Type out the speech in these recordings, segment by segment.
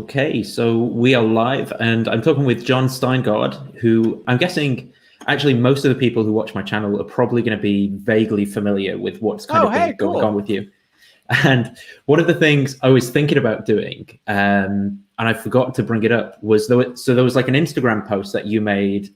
Okay, so we are live, and I'm talking with Jon Steingard, who I'm guessing actually most of the people who watch my channel are probably going to be vaguely familiar with what's kind of been going on with you. And one of the things I was thinking about doing, and I forgot to bring it up, was there was like an Instagram post that you made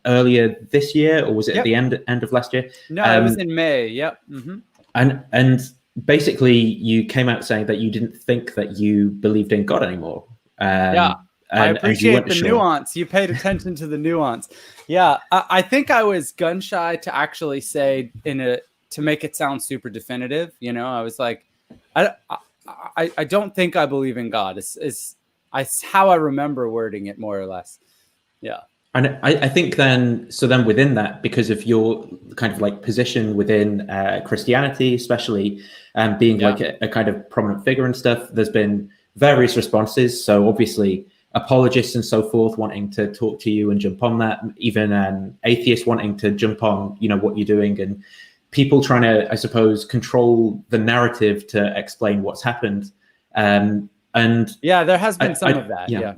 earlier this year, or was it at the end of last year? No, it was in May. Yep. Mm-hmm. And basically, you came out saying that you didn't think that you believed in God anymore. I appreciate the nuance. You paid attention to the nuance. Yeah, I think I was gun shy to actually say to make it sound super definitive. You know, I was like, I don't think I believe in God. It's how I remember wording it, more or less. Yeah. And I think then within that, because of your kind of like position within Christianity, especially being like a kind of prominent figure and stuff, there's been various responses. So obviously apologists and so forth wanting to talk to you and jump on that, even atheists wanting to jump on, you know, what you're doing, and people trying to, I suppose, control the narrative to explain what's happened. And yeah, there has been some of that. Yeah.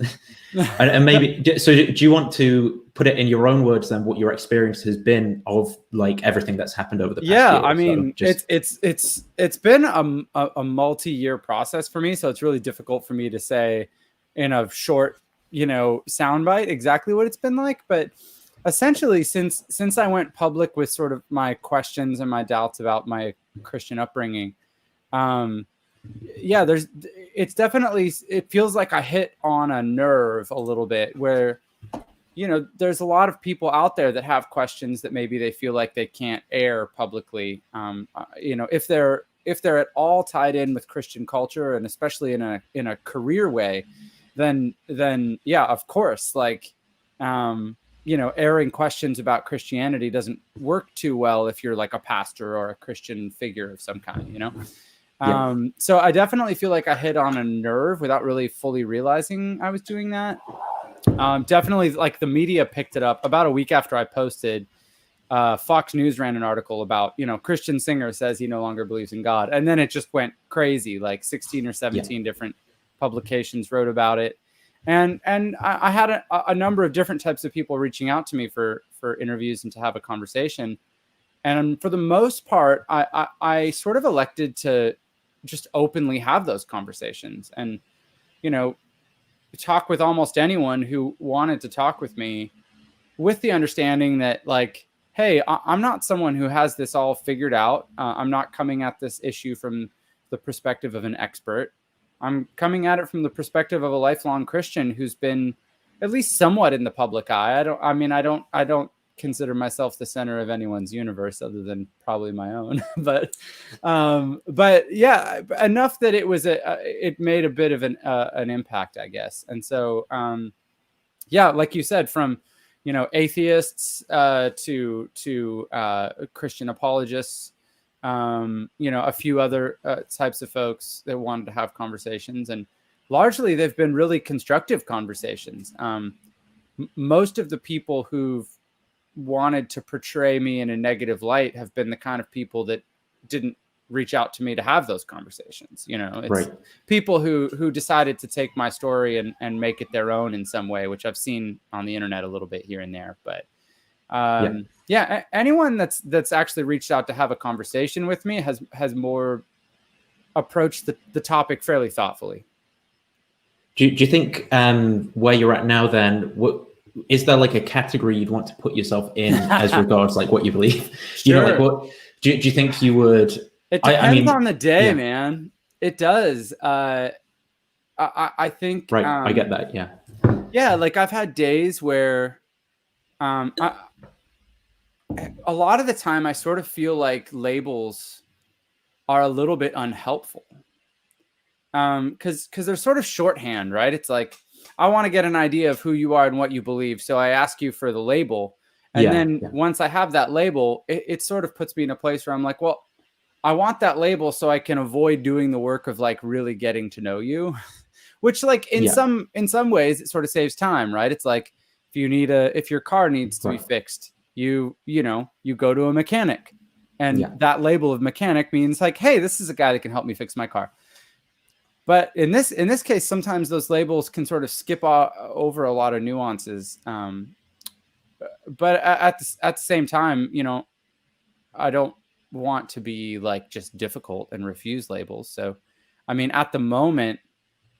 And maybe, so do you want to put it in your own words then, what your experience has been of like everything that's happened over the past year? I mean, it's been a multi-year process for me. So it's really difficult for me to say in a short, soundbite exactly what it's been like. But essentially, since I went public with sort of my questions and my doubts about my Christian upbringing, it feels like I hit on a nerve a little bit where, there's a lot of people out there that have questions that maybe they feel like they can't air publicly. If they're at all tied in with Christian culture, and especially in a career way, then yeah, of course, like, airing questions about Christianity doesn't work too well if you're like a pastor or a Christian figure of some kind, So I definitely feel like I hit on a nerve without really fully realizing I was doing that. Definitely, like, the media picked it up about a week after I posted. Fox News ran an article about, Christian singer says he no longer believes in God. And then it just went crazy. Like 16 or 17 different publications wrote about it. And I had a number of different types of people reaching out to me for interviews and to have a conversation. And for the most part, I sort of elected to just openly have those conversations and, talk with almost anyone who wanted to talk with me, with the understanding that, like, hey, I'm not someone who has this all figured out. I'm not coming at this issue from the perspective of an expert. I'm coming at it from the perspective of a lifelong Christian who's been at least somewhat in the public eye. I don't consider myself the center of anyone's universe other than probably my own, but yeah, enough that it made a bit of an impact, I guess. And so, yeah, like you said, from, atheists, to Christian apologists, a few other types of folks that wanted to have conversations, and largely they've been really constructive conversations. Most of the people who've wanted to portray me in a negative light have been the kind of people that didn't reach out to me to have those conversations. It's right. People who decided to take my story and make it their own in some way, which I've seen on the internet a little bit here and there. But anyone that's actually reached out to have a conversation with me has more approached the topic fairly thoughtfully. Do you think where you're at now then, is there like a category you'd want to put yourself in as regards like what you believe? Sure. Like what do you think you would? It depends on the day, man. It does. I think. Right. I get that. Yeah. Yeah. Like, I've had days where, a lot of the time I sort of feel like labels are a little bit unhelpful. Cause they're sort of shorthand, right? It's like, I want to get an idea of who you are and what you believe. So I ask you for the label. And once I have that label, it sort of puts me in a place where I'm like, well, I want that label so I can avoid doing the work of like really getting to know you, which like in some ways it sort of saves time, right? It's like, if your car needs to be fixed, you go to a mechanic, and that label of mechanic means like, hey, this is a guy that can help me fix my car. But in this case, sometimes those labels can sort of skip over a lot of nuances. But at the same time, I don't want to be like just difficult and refuse labels. So, I mean, at the moment,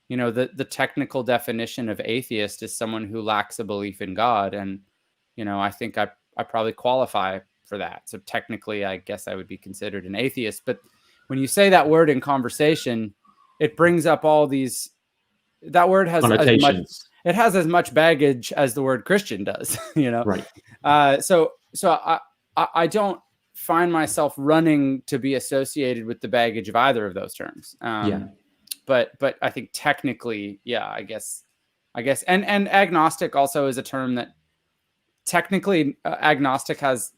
the technical definition of atheist is someone who lacks a belief in God. And, I think I probably qualify for that. So technically, I guess I would be considered an atheist. But when you say that word in conversation, it brings up all these, that word has as much baggage as the word Christian does, Right. So I don't find myself running to be associated with the baggage of either of those terms. But I think technically, I guess, and agnostic also is a term that technically agnostic has,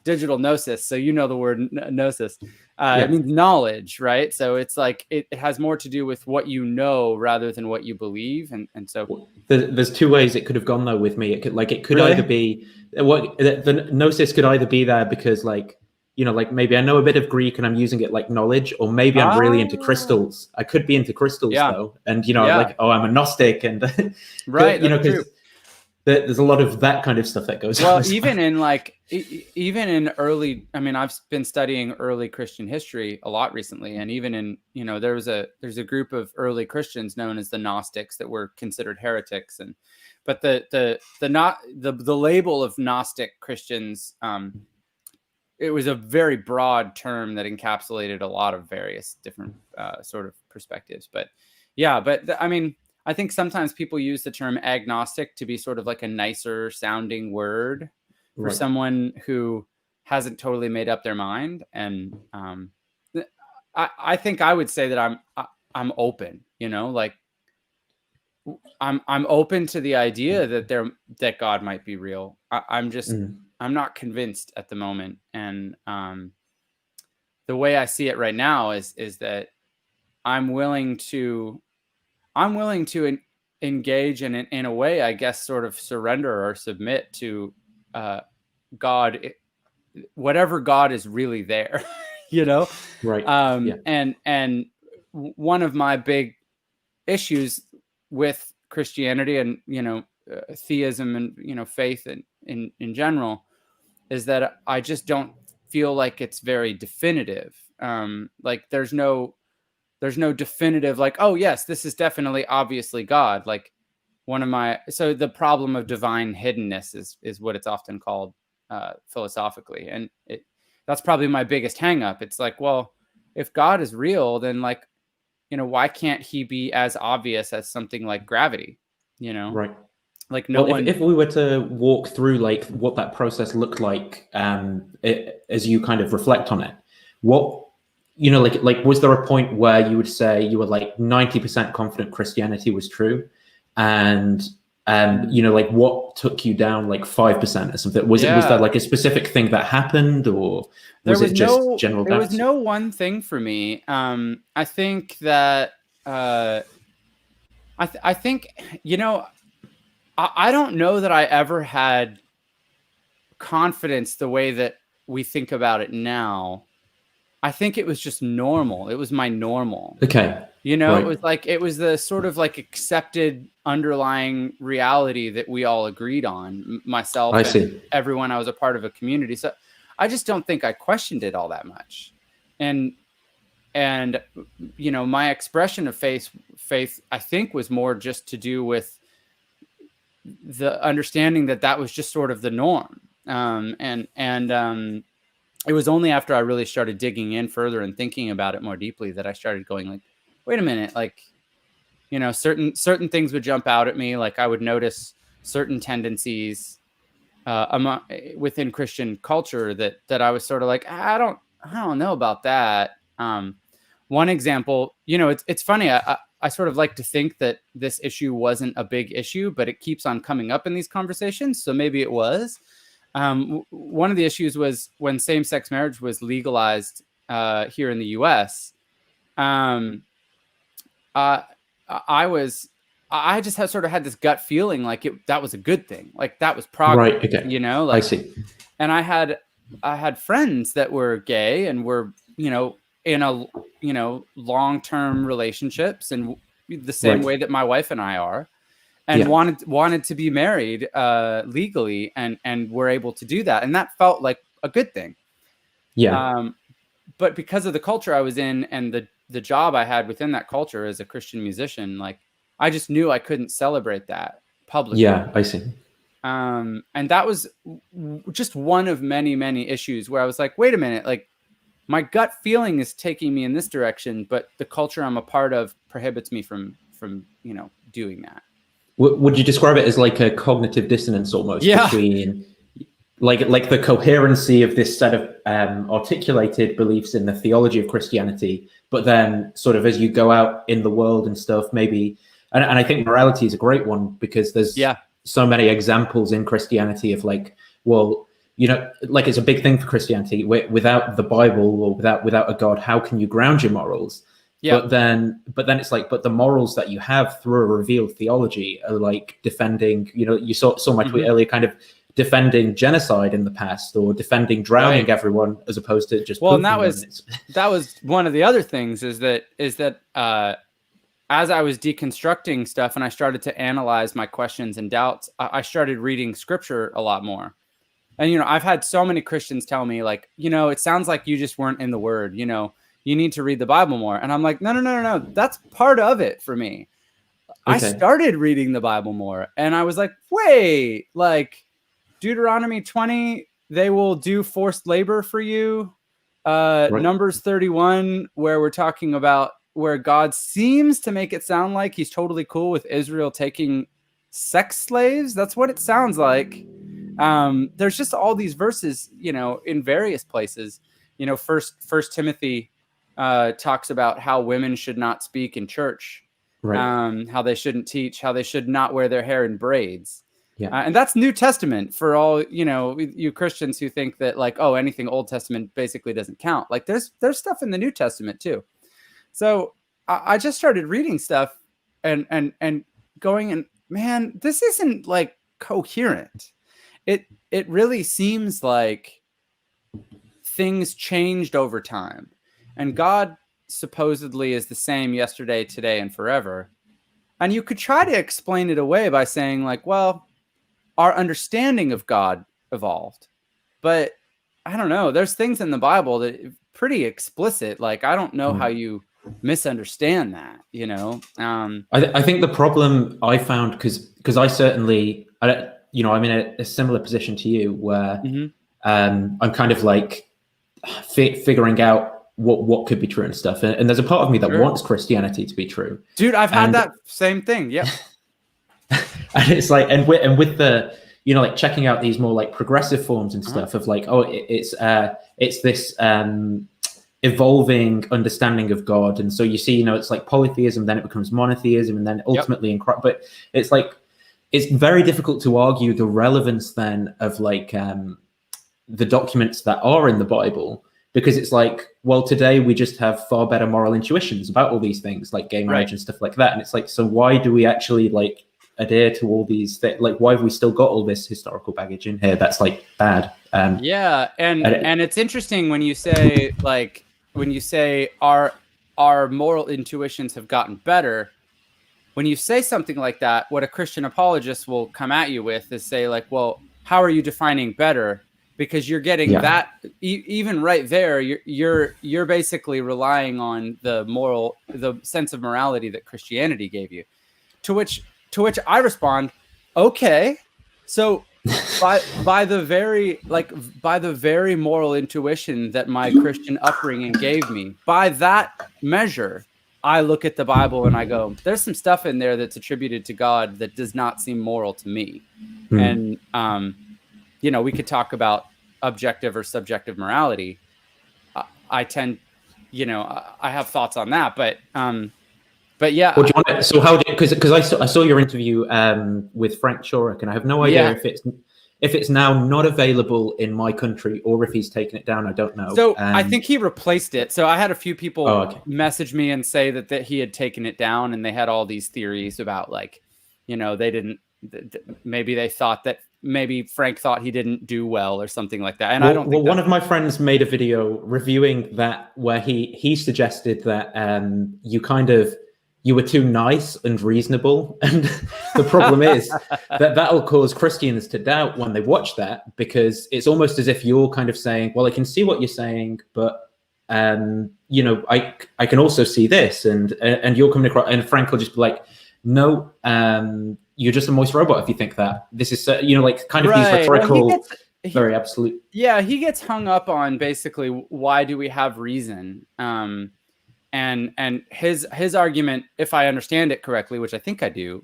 digital gnosis. So the word gnosis, it means knowledge, right? So it's like, it has more to do with what you know rather than what you believe. And so there's two ways it could have gone though with me. It could really? Either be what the gnosis could either be there because maybe I know a bit of Greek and I'm using it like knowledge, or maybe I'm really into crystals. I could be into crystals though. And, I'm a Gnostic and, right. because there's a lot of that kind of stuff that goes on. Well, even in early, I've been studying early Christian history a lot recently. And even in, there's a group of early Christians known as the Gnostics that were considered heretics. But the label of Gnostic Christians, it was a very broad term that encapsulated a lot of various different sort of perspectives. But I think sometimes people use the term agnostic to be sort of like a nicer sounding word for someone who hasn't totally made up their mind. And I think I would say that I'm open, I'm open to the idea that God might be real. I'm not convinced at the moment. And the way I see it right now is that I'm willing to engage in a way, I guess, sort of surrender or submit to God, whatever God is really there, Right. And one of my big issues with Christianity and, theism and, faith in general is that I just don't feel like it's very definitive. Like there's no definitive, like, oh yes, this is definitely obviously God. Like so the problem of divine hiddenness is what it's often called philosophically. And that's probably my biggest hang up. It's like, well, if God is real, then why can't he be as obvious as something like gravity, Right. Like if we were to walk through like what that process looked like, as you kind of reflect on it, what, was there a point where you would say you were like 90% confident Christianity was true? And, what took you down like 5% or something? Was there like a specific thing that happened, or was it just general doubts? There was no one thing for me. I think that, I think, I don't know that I ever had confidence the way that we think about it now. I think it was just normal. It was my normal. Okay. Right. It was the sort of like accepted underlying reality that we all agreed on, myself and everyone I was a part of a community. So I just don't think I questioned it all that much. And my expression of faith, I think, was more just to do with the understanding that was just sort of the norm. It was only after I really started digging in further and thinking about it more deeply that I started going like, wait a minute, like, certain things would jump out at me. Like I would notice certain tendencies within Christian culture that I was sort of like, I don't know about that. One example, it's funny. I sort of like to think that this issue wasn't a big issue, but it keeps on coming up in these conversations. So maybe it was. One of the issues was when same-sex marriage was legalized here in the U.S. I just had this gut feeling like that was a good thing, like that was progress, right? Okay. Like, I see. And I had friends that were gay and were in a, long-term relationships and the same way that my wife and I are, and wanted to be married legally, and were able to do that. And that felt like a good thing. But because of the culture I was in and the job I had within that culture as a Christian musician, like I just knew I couldn't celebrate that publicly. Yeah, I see. And that was just one of many, many issues where I was like, wait a minute, like my gut feeling is taking me in this direction, but the culture I'm a part of prohibits me from doing that. Would you describe it as like a cognitive dissonance almost between like the coherency of this set of articulated beliefs in the theology of Christianity, but then sort of as you go out in the world and stuff, maybe, and I think morality is a great one because there's so many examples in Christianity of like, well, like it's a big thing for Christianity. Without the Bible or without a God, how can you ground your morals? But then it's like, but the morals that you have through a revealed theology are like defending, you saw my tweet earlier, kind of defending genocide in the past or defending drowning everyone as opposed to just and that was one of the other things is that as I was deconstructing stuff and I started to analyze my questions and doubts, I started reading scripture a lot more. And I've had so many Christians tell me like, it sounds like you just weren't in the word, you need to read the Bible more. And I'm like, no, that's part of it for me. I started reading the Bible more and I was like, wait, like Deuteronomy 20, they will do forced labor for you. Numbers 31, where we're talking about where God seems to make it sound like he's totally cool with Israel taking sex slaves. That's what it sounds like. There's just all these verses, in various places. First Timothy talks about how women should not speak in church, how they shouldn't teach, how they should not wear their hair in braids. And that's New Testament for all, you Christians who think that like, oh, anything Old Testament basically doesn't count. Like there's stuff in the New Testament too. So I just started reading stuff and going, and man, this isn't like coherent. It really seems like things changed over time, and God supposedly is the same yesterday, today, and forever. And you could try to explain it away by saying like, well, our understanding of God evolved, but I don't know. There's things in the Bible that are pretty explicit. Like, I don't know how you misunderstand that, I think the problem I found, because I certainly, I'm in a similar position to you where I'm kind of like figuring out what could be true and stuff. And there's a part of me that wants Christianity to be true. Dude, I've had that same thing. Yep. And it's like, and with the, like checking out these more like progressive forms and stuff of like, oh, it's this evolving understanding of God. And so you see, it's like polytheism, then it becomes monotheism, and then ultimately in Christ. But it's like, it's very difficult to argue the relevance then of like the documents that are in the Bible, because it's like, well, today we just have far better moral intuitions about all these things like gay marriage and stuff like that. And it's like, so why do we actually like adhere to all these things? Like, why have we still got all this historical baggage in here that's like bad? And it's interesting when you say our moral intuitions have gotten better. When you say something like that, what a Christian apologist will come at you with is say like, well, how are you defining better? Because you're getting that even right there, you're basically relying on the sense of morality that Christianity gave you. To which I respond, okay, so by the very moral intuition that my Christian upbringing gave me, by that measure, I look at the Bible and I go, there's some stuff in there that's attributed to God that does not seem moral to me. And we could talk about objective or subjective morality. I tend, I have thoughts on that, but yeah. Well, John, so how did, because I saw your interview with Frank Chorek, and I have no idea if it's now not available in my country or if he's taken it down. I don't know. So I think he replaced it. So I had a few people message me and say that he had taken it down, and they had all these theories about like, they didn't, maybe they thought that maybe Frank thought he didn't do well or something like that. And well, I don't think one of my friends made a video reviewing that, where he suggested that you were too nice and reasonable. And the problem is that that'll cause Christians to doubt when they watch that, because it's almost as if you're kind of saying, well, I can see what you're saying, but I can also see this, and you're coming across, and Frank will just be like, no, you're just a moist robot if you think that. This is, like kind of these rhetorical, very absolute. Yeah, he gets hung up on basically, why do we have reason? And his argument, if I understand it correctly, which I think I do,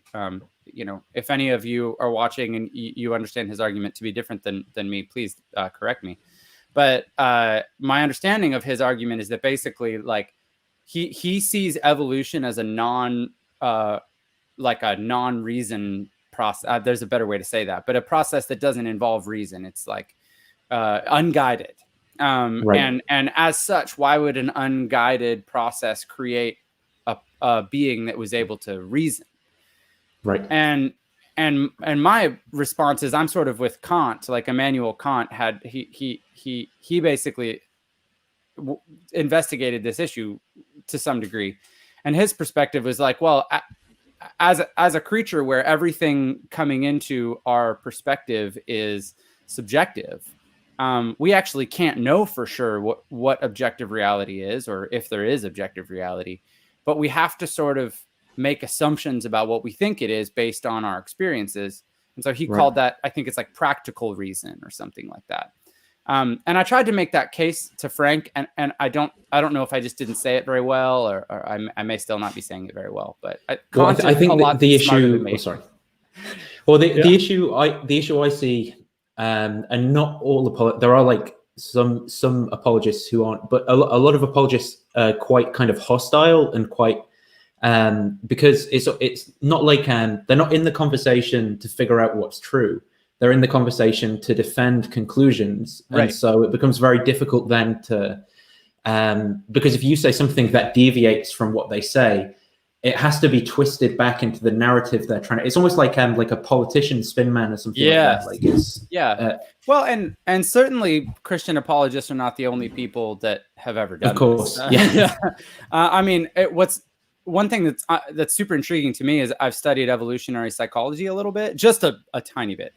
if any of you are watching and you understand his argument to be different than me, please correct me. But my understanding of his argument is that basically, like, he sees evolution as a non-reason process. There's a better way to say that, but a process that doesn't involve reason. It's like unguided. Right. And as such, why would an unguided process create a being that was able to reason? Right. And my response is, I'm sort of with Kant. Like Immanuel Kant had, he basically investigated this issue to some degree, and his perspective was like, well, as a creature where everything coming into our perspective is subjective, we actually can't know for sure what objective reality is, or if there is objective reality, but we have to sort of make assumptions about what we think it is based on our experiences. And so he called that, I think it's like practical reason or something like that. And I tried to make that case to Frank, and I don't know if I just didn't say it very well, or I may still not be saying it very well, but I think the issue. Oh, sorry. Well, the issue I see, and not all there are like some apologists who aren't, but a lot of apologists are quite kind of hostile and quite because it's not like they're not in the conversation to figure out what's true. They're in the conversation to defend conclusions. And so it becomes very difficult then to, because if you say something that deviates from what they say, it has to be twisted back into the narrative they're trying to, it's almost like a politician spin man or something like that. Well, and certainly Christian apologists are not the only people that have ever done this. Of course. I mean, one thing that's super intriguing to me is I've studied evolutionary psychology a little bit, just a tiny bit.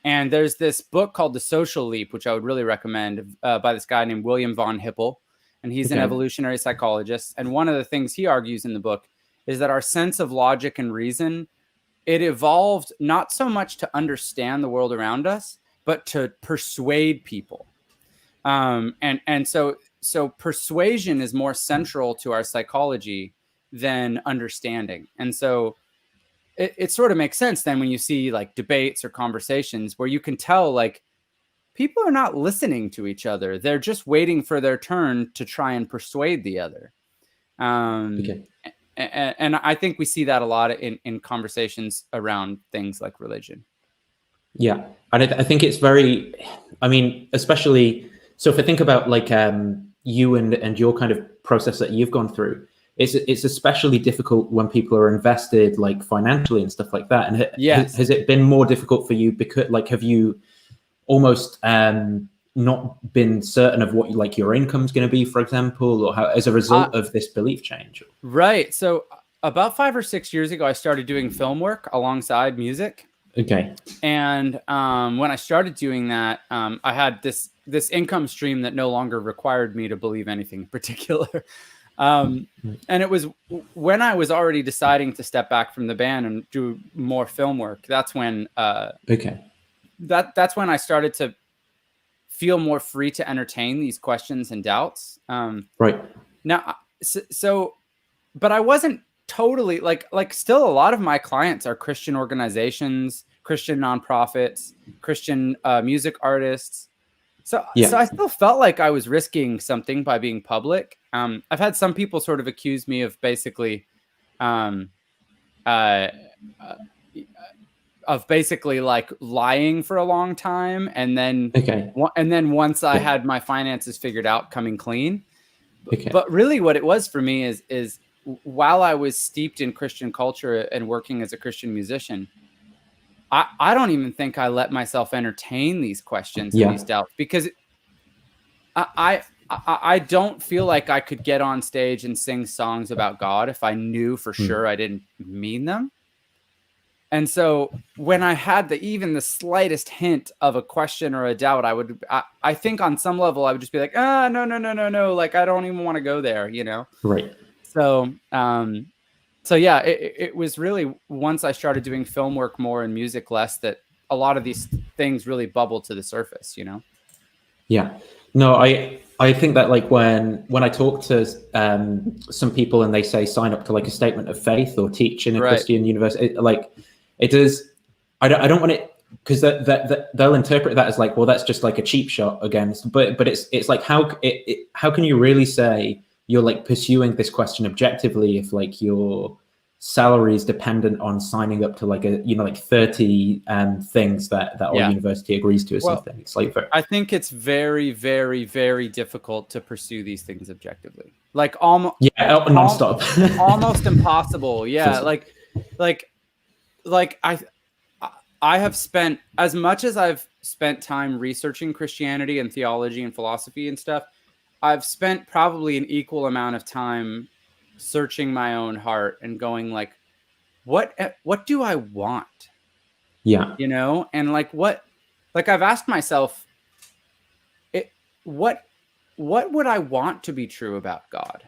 And there's this book called The Social Leap, which I would really recommend, by this guy named William von Hippel. And he's an evolutionary psychologist. And one of the things he argues in the book is that our sense of logic and reason, it evolved not so much to understand the world around us, but to persuade people. And so persuasion is more central to our psychology than understanding. And so it sort of makes sense then when you see like debates or conversations where you can tell like people are not listening to each other. They're just waiting for their turn to try and persuade the other. And I think we see that a lot in conversations around things like religion. Yeah. And I think it's very, I mean, especially, so if I think about like you and your kind of process that you've gone through, it's especially difficult when people are invested like financially and stuff like that. And has it been more difficult for you because like, have you almost not been certain of what like your income's going to be, for example, or how as a result of this belief change? Right. So about 5 or 6 years ago, I started doing film work alongside music. Okay. And when I started doing that, I had this income stream that no longer required me to believe anything in particular. And it was when I was already deciding to step back from the band and do more film work. That's when that's when I started to feel more free to entertain these questions and doubts. Now, so, but I wasn't totally like still a lot of my clients are Christian organizations, Christian nonprofits, Christian music artists. So I still felt like I was risking something by being public. I've had some people sort of accuse me of basically, like lying for a long time, and then once I had my finances figured out, coming clean. But really, what it was for me is while I was steeped in Christian culture and working as a Christian musician, I don't even think I let myself entertain these questions and these doubts, because I don't feel like I could get on stage and sing songs about God if I knew for sure I didn't mean them. And so when I had even the slightest hint of a question or a doubt, I think on some level I would just be like, no. Like, I don't even want to go there, you know? Right. So, yeah, it was really once I started doing film work more and music less that a lot of these things really bubbled to the surface, you know? Yeah. No, I think that like when I talk to some people and they say sign up to like a statement of faith or teach in a Christian university, it does. I don't want it, because they'll interpret that as like, well, that's just like a cheap shot against. But it's like how can you really say you're like pursuing this question objectively if like your salary is dependent on signing up to like 30 things that our university agrees to or something. It's like I think it's very, very, very difficult to pursue these things objectively. Like almost nonstop. Almost impossible. Yeah. Like I have spent, as much as I've spent time researching Christianity and theology and philosophy and stuff, I've spent probably an equal amount of time searching my own heart and going like, what do I want? Yeah. You know? And like I've asked myself, what would I want to be true about God?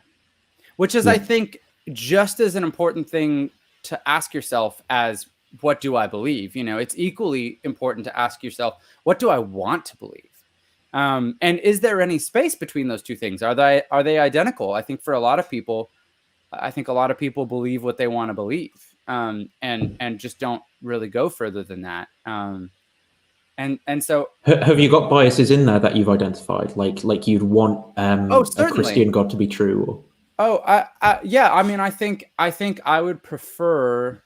Which is, I think, just as an important thing to ask yourself as what do I believe? You know, it's equally important to ask yourself, what do I want to believe? And is there any space between those two things? Are they identical? I think a lot of people believe what they want to believe, and just don't really go further than that. And so, have you got biases in there that you've identified? Like you'd want a Christian God to be true? Yeah. I mean, I think I would prefer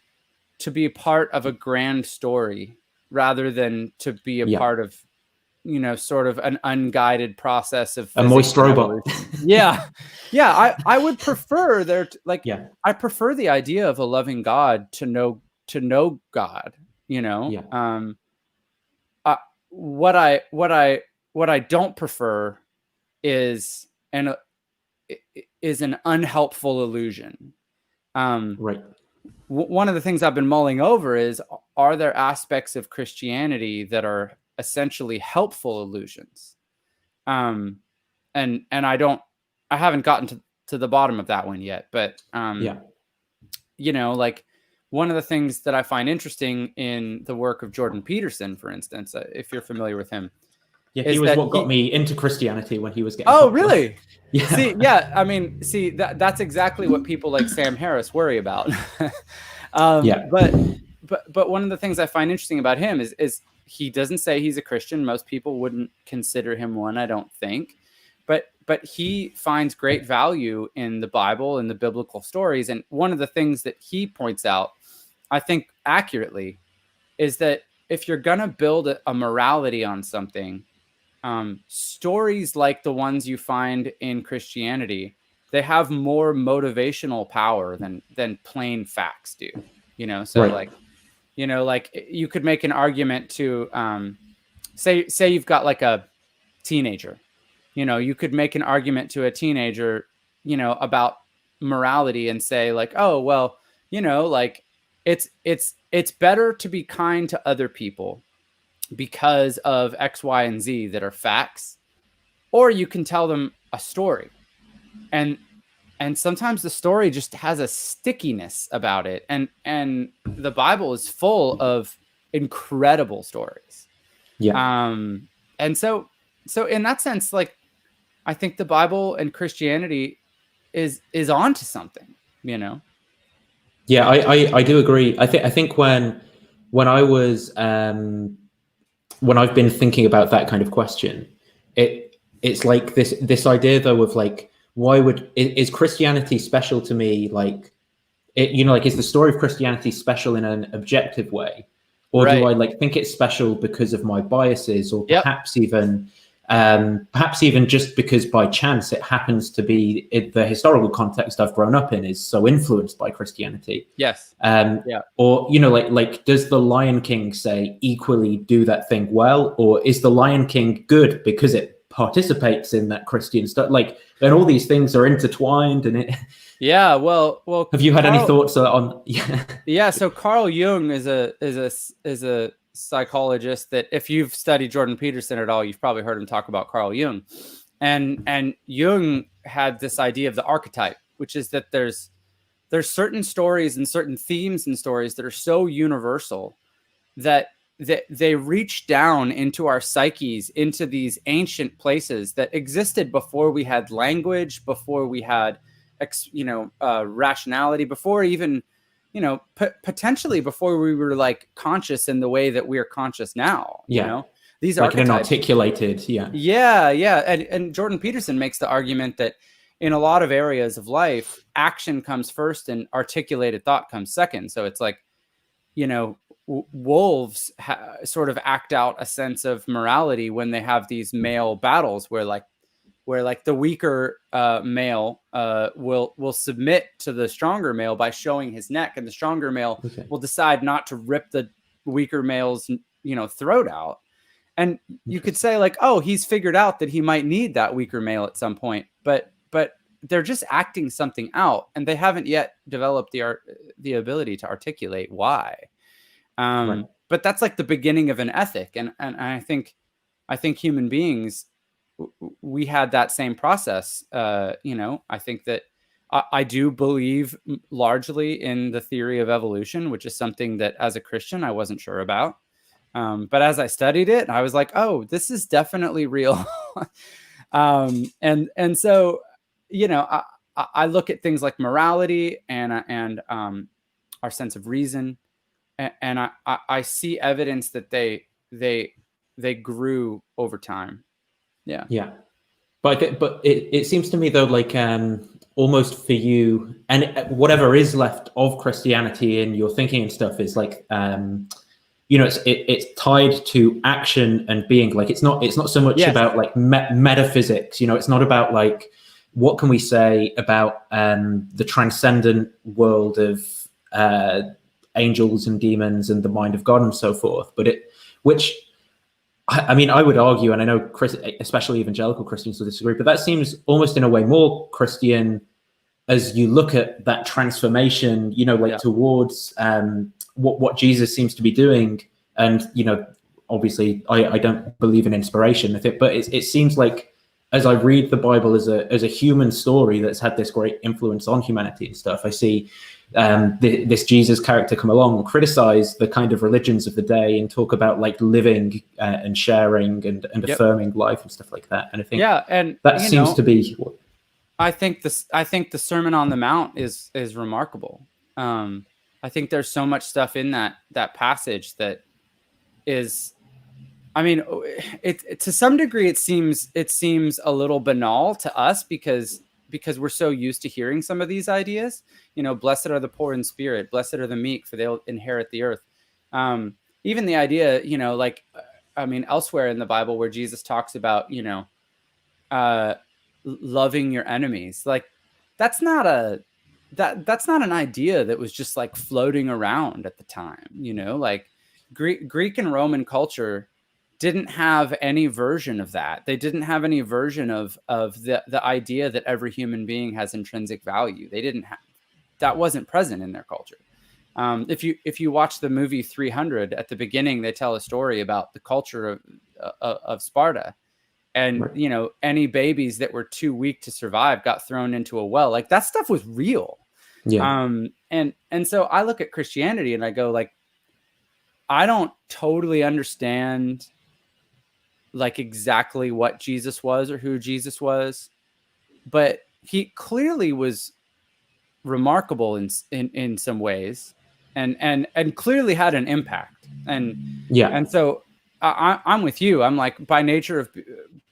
to be a part of a grand story rather than to be a part of, you know, sort of an unguided process of a moist robot. Yeah. I would prefer I prefer the idea of a loving God to know God, you know? Yeah. What I don't prefer is an unhelpful illusion. Right. One of the things I've been mulling over is, are there aspects of Christianity that are essentially helpful illusions? And I haven't gotten to the bottom of that one yet, but you know, like one of the things that I find interesting in the work of Jordan Peterson, for instance, if you're familiar with him. Yeah, he was what got me into Christianity when he was getting popular. Really? Yeah. I mean, that's exactly what people like Sam Harris worry about. But one of the things I find interesting about him is he doesn't say he's a Christian. Most people wouldn't consider him one, I don't think. But he finds great value in the Bible and the biblical stories. And one of the things that he points out, I think accurately, is that if you're going to build a morality on something, stories like the ones you find in Christianity, they have more motivational power than plain facts do, you know? So like, you know, like you could make an argument to, say you've got like a teenager, you know, you could make an argument to a teenager, you know, about morality and say like, oh, well, you know, like it's better to be kind to other people because of X, Y, and Z that are facts, or you can tell them a story. And sometimes the story just has a stickiness about it. And the Bible is full of incredible stories. Yeah. And so in that sense, like, I think the Bible and Christianity is onto something, you know? Yeah, I do agree. I think when I was, when I've been thinking about that kind of question, it's like this idea though of like, is Christianity special to me? Like, you know, like, is the story of Christianity special in an objective way, or do I like think it's special because of my biases, or perhaps even perhaps even just because by chance it happens to be the historical context I've grown up in is so influenced by Christianity. Yes. Or, you know, like does the Lion King, say, equally do that thing well? Or is the Lion King good because it participates in that Christian stuff? Like, and all these things are intertwined, and it... Yeah, well, have you had any thoughts on... Yeah, so Carl Jung is a psychologist that, if you've studied Jordan Peterson at all, you've probably heard him talk about Carl Jung. And Jung had this idea of the archetype, which is that there's certain stories and certain themes and stories that are so universal that they reach down into our psyches, into these ancient places that existed before we had language, before we had rationality, before even, potentially before we were like conscious in the way that we are conscious now. Yeah. You know, these like archetypes. An articulated, yeah. Yeah. And Jordan Peterson makes the argument that in a lot of areas of life, action comes first and articulated thought comes second. So it's like, wolves sort of act out a sense of morality when they have these male battles where the weaker male will submit to the stronger male by showing his neck, and the stronger male will decide not to rip the weaker male's throat out. And you could say like, oh, he's figured out that he might need that weaker male at some point, but they're just acting something out, and they haven't yet developed the ability to articulate why. Right. But that's like the beginning of an ethic, and I think human beings, we had that same process. I think that I do believe largely in the theory of evolution, which is something that as a Christian I wasn't sure about. But as I studied it, I was like, oh, this is definitely real. And so, I look at things like morality and our sense of reason, and I see evidence that they grew over time. Yeah. But it seems to me though, like almost for you, and whatever is left of Christianity in your thinking and stuff is like it's tied to action and being. Like it's not so much about like metaphysics. It's not about like what can we say about the transcendent world of angels and demons and the mind of God and so forth. But I would argue, and I know especially evangelical Christians will disagree, but that seems almost in a way more Christian as you look at that transformation, towards what Jesus seems to be doing. And, obviously I don't believe in inspiration with it, but it seems like as I read the Bible as a human story that's had this great influence on humanity and stuff, I see this Jesus character come along and criticize the kind of religions of the day and talk about like living and sharing and affirming life and stuff like that. And I think that seems to be what I think the Sermon on the Mount is remarkable. I think there's so much stuff in that passage that is, to some degree it seems a little banal to us because we're so used to hearing some of these ideas. Blessed are the poor in spirit, blessed are the meek, for they'll inherit the earth. Even the idea, elsewhere in the Bible where Jesus talks about, loving your enemies, like that's not an idea that was just like floating around at the time. Like Greek and Roman culture didn't have any version of that. They didn't have any version of the idea that every human being has intrinsic value. They didn't have, that wasn't present in their culture. If you watch the movie 300, at the beginning, they tell a story about the culture of Sparta. And, right. Any babies that were too weak to survive got thrown into a well. Like that stuff was real. Yeah. And so I look at Christianity and I go like, I don't totally understand like exactly what Jesus was or who Jesus was, but he clearly was remarkable in some ways and clearly had an impact. And so I'm with you. I'm like, by nature of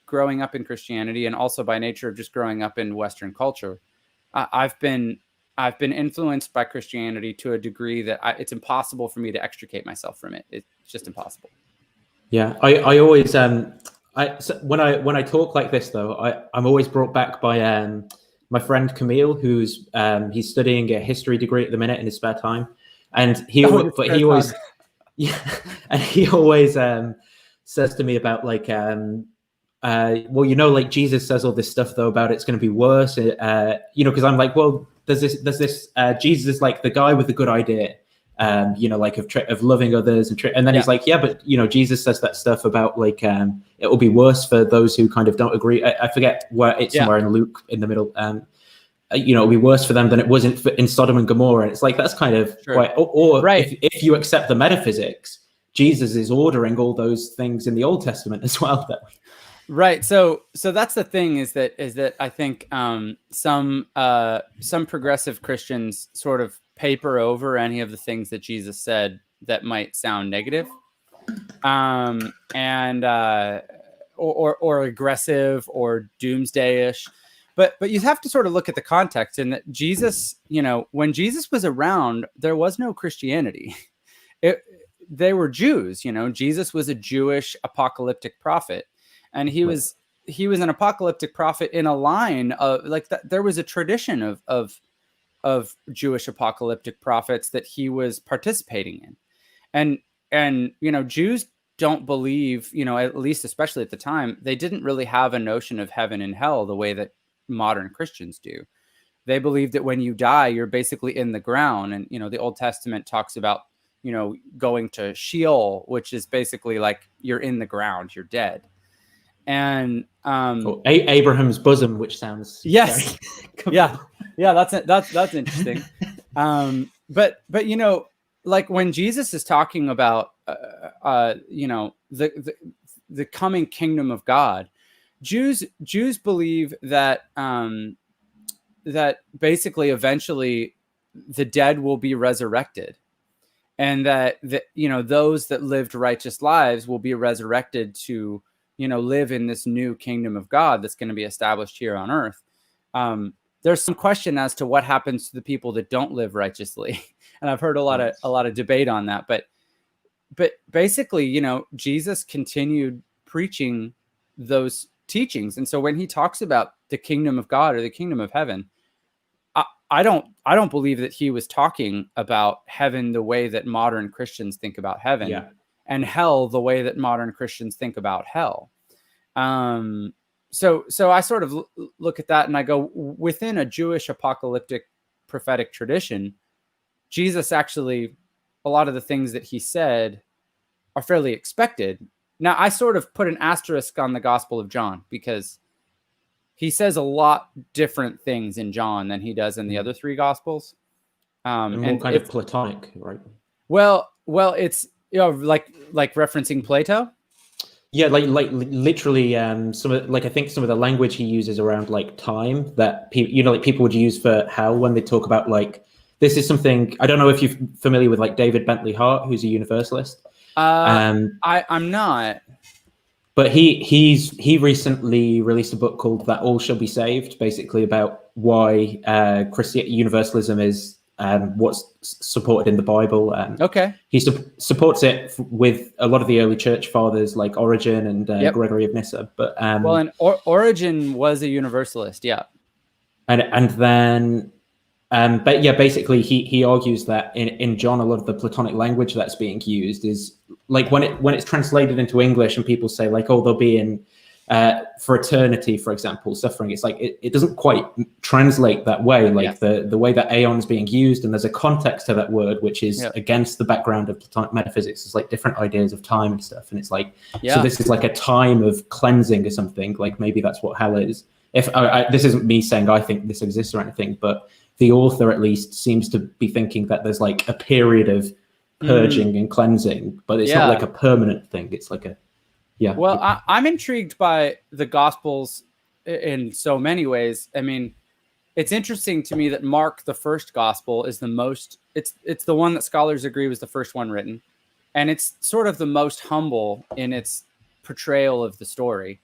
growing up in Christianity and also by nature of just growing up in Western culture, I've been influenced by Christianity to a degree that it's impossible for me to extricate myself from it. It's just impossible. Yeah, I always when I talk like this though, I'm always brought back by my friend Camille, who's he's studying a history degree at the minute in his spare time, and he always yeah, and he always says to me about like well, you know, like Jesus says all this stuff though about it's going to be worse, you know, because I'm like, well, there's this Jesus is like the guy with the good idea, you know, like of loving others, and then he's like, yeah, but you know, Jesus says that stuff about like it will be worse for those who kind of don't agree. I forget where it's somewhere in Luke in the middle. You know, it'll be worse for them than it was in Sodom and Gomorrah. And it's like that's kind of quite, or right. If you accept the metaphysics, Jesus is ordering all those things in the Old Testament as well. Right. So that's the thing is that I think some progressive Christians sort of paper over any of the things that Jesus said that might sound negative, and or aggressive or doomsday-ish. But you have to sort of look at the context in that Jesus, you know, when Jesus was around, there was no Christianity. They were Jews, you know. Jesus was a Jewish apocalyptic prophet. And he was an apocalyptic prophet in a line of like that. There was a tradition of Jewish apocalyptic prophets that he was participating in, and you know, Jews don't believe, you know, at least especially at the time, they didn't really have a notion of heaven and hell the way that modern Christians do. They believe that when you die, you're basically in the ground, and you know, the Old Testament talks about, you know, going to Sheol, which is basically like you're in the ground, you're dead. And Abraham's bosom, which sounds yes, yeah, that's interesting. But you know, like when Jesus is talking about you know, the coming kingdom of God, Jews believe that that basically eventually the dead will be resurrected, and that you know, those that lived righteous lives will be resurrected to, you know, live in this new kingdom of God that's going to be established here on earth. There's some question as to what happens to the people that don't live righteously. And I've heard a lot of debate on that, but basically, you know, Jesus continued preaching those teachings. And so when he talks about the kingdom of God or the kingdom of heaven, I don't believe that he was talking about heaven the way that modern Christians think about heaven. Yeah. And hell the way that modern Christians think about hell. So I sort of look at that and I go, within a Jewish apocalyptic prophetic tradition, Jesus actually, a lot of the things that he said are fairly expected. Now, I sort of put an asterisk on the Gospel of John because he says a lot different things in John than he does in the other three Gospels. And more kind of Platonic, right? Well, it's, you know, like referencing Plato. Yeah, like literally, some of, like, I think some of the language he uses around like time that people, you know, like people would use for hell when they talk about like, this is something, I don't know if you're familiar with like David Bentley Hart, who's a Universalist. I'm not. But he recently released a book called That All Shall Be Saved, basically about why Universalism is what's supported in the Bible. Okay. He supports it with a lot of the early church fathers like Origen and Gregory of Nyssa. But well, and Origen was a Universalist, yeah. And then but yeah, basically he argues that in John, a lot of the Platonic language that's being used is like when it's translated into English and people say like, oh, they'll be in for eternity, for example, suffering. It's like it doesn't quite translate that way, like the way that aeon is being used, and there's a context to that word which is against the background of Platonic metaphysics. It's like different ideas of time and stuff, and it's like so this is like a time of cleansing or something. Like maybe that's what hell is. If this isn't me saying I think this exists or anything, but the author at least seems to be thinking that there's like a period of purging and cleansing, but it's not like a permanent thing. It's like a Well, I'm intrigued by the Gospels in so many ways. I mean, it's interesting to me that Mark, the first Gospel, is the most. It's the one that scholars agree was the first one written, and it's sort of the most humble in its portrayal of the story.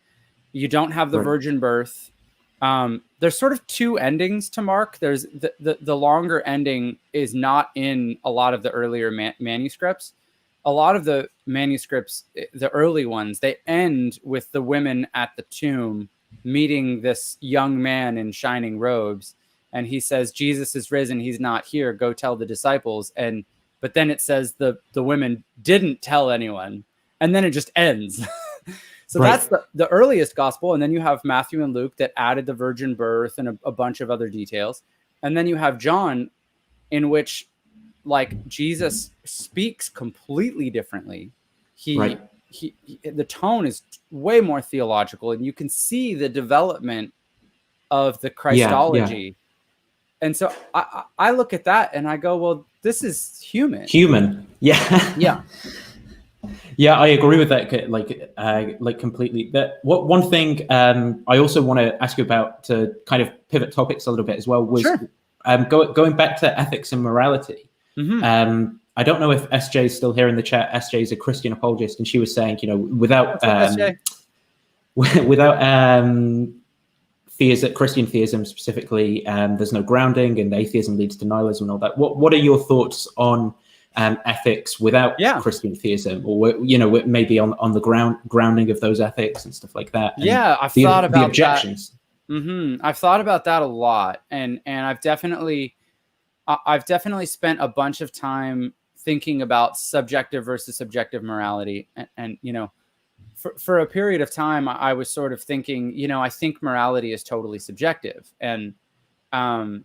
You don't have the virgin birth. There's sort of two endings to Mark. There's the longer ending is not in a lot of the earlier manuscripts. a lot of the manuscripts, the early ones, they end with the women at the tomb meeting this young man in shining robes. And he says, Jesus is risen. He's not here. Go tell the disciples. But then it says the women didn't tell anyone. And then it just ends. So that's the earliest gospel. And then you have Matthew and Luke that added the virgin birth and a bunch of other details. And then you have John, in which like Jesus speaks completely differently. The tone is way more theological, and you can see the development of the Christology. Yeah. And so I look at that and I go, well, this is human. Yeah. Yeah. Yeah, I agree with that. Like completely. But one thing I also want to ask you about, to kind of pivot topics a little bit as well, was going back to ethics and morality. Mm-hmm. I don't know if SJ is still here in the chat. SJ is a Christian apologist, and she was saying, without Christian theism specifically, there's no grounding, and atheism leads to nihilism and all that. What are your thoughts on ethics without Christian theism, or maybe on the grounding of those ethics and stuff like that? And I've thought about the objections. I've thought about that a lot, and I've definitely spent a bunch of time thinking about subjective versus objective morality, and for a period of time, I was sort of thinking, I think morality is totally subjective, and I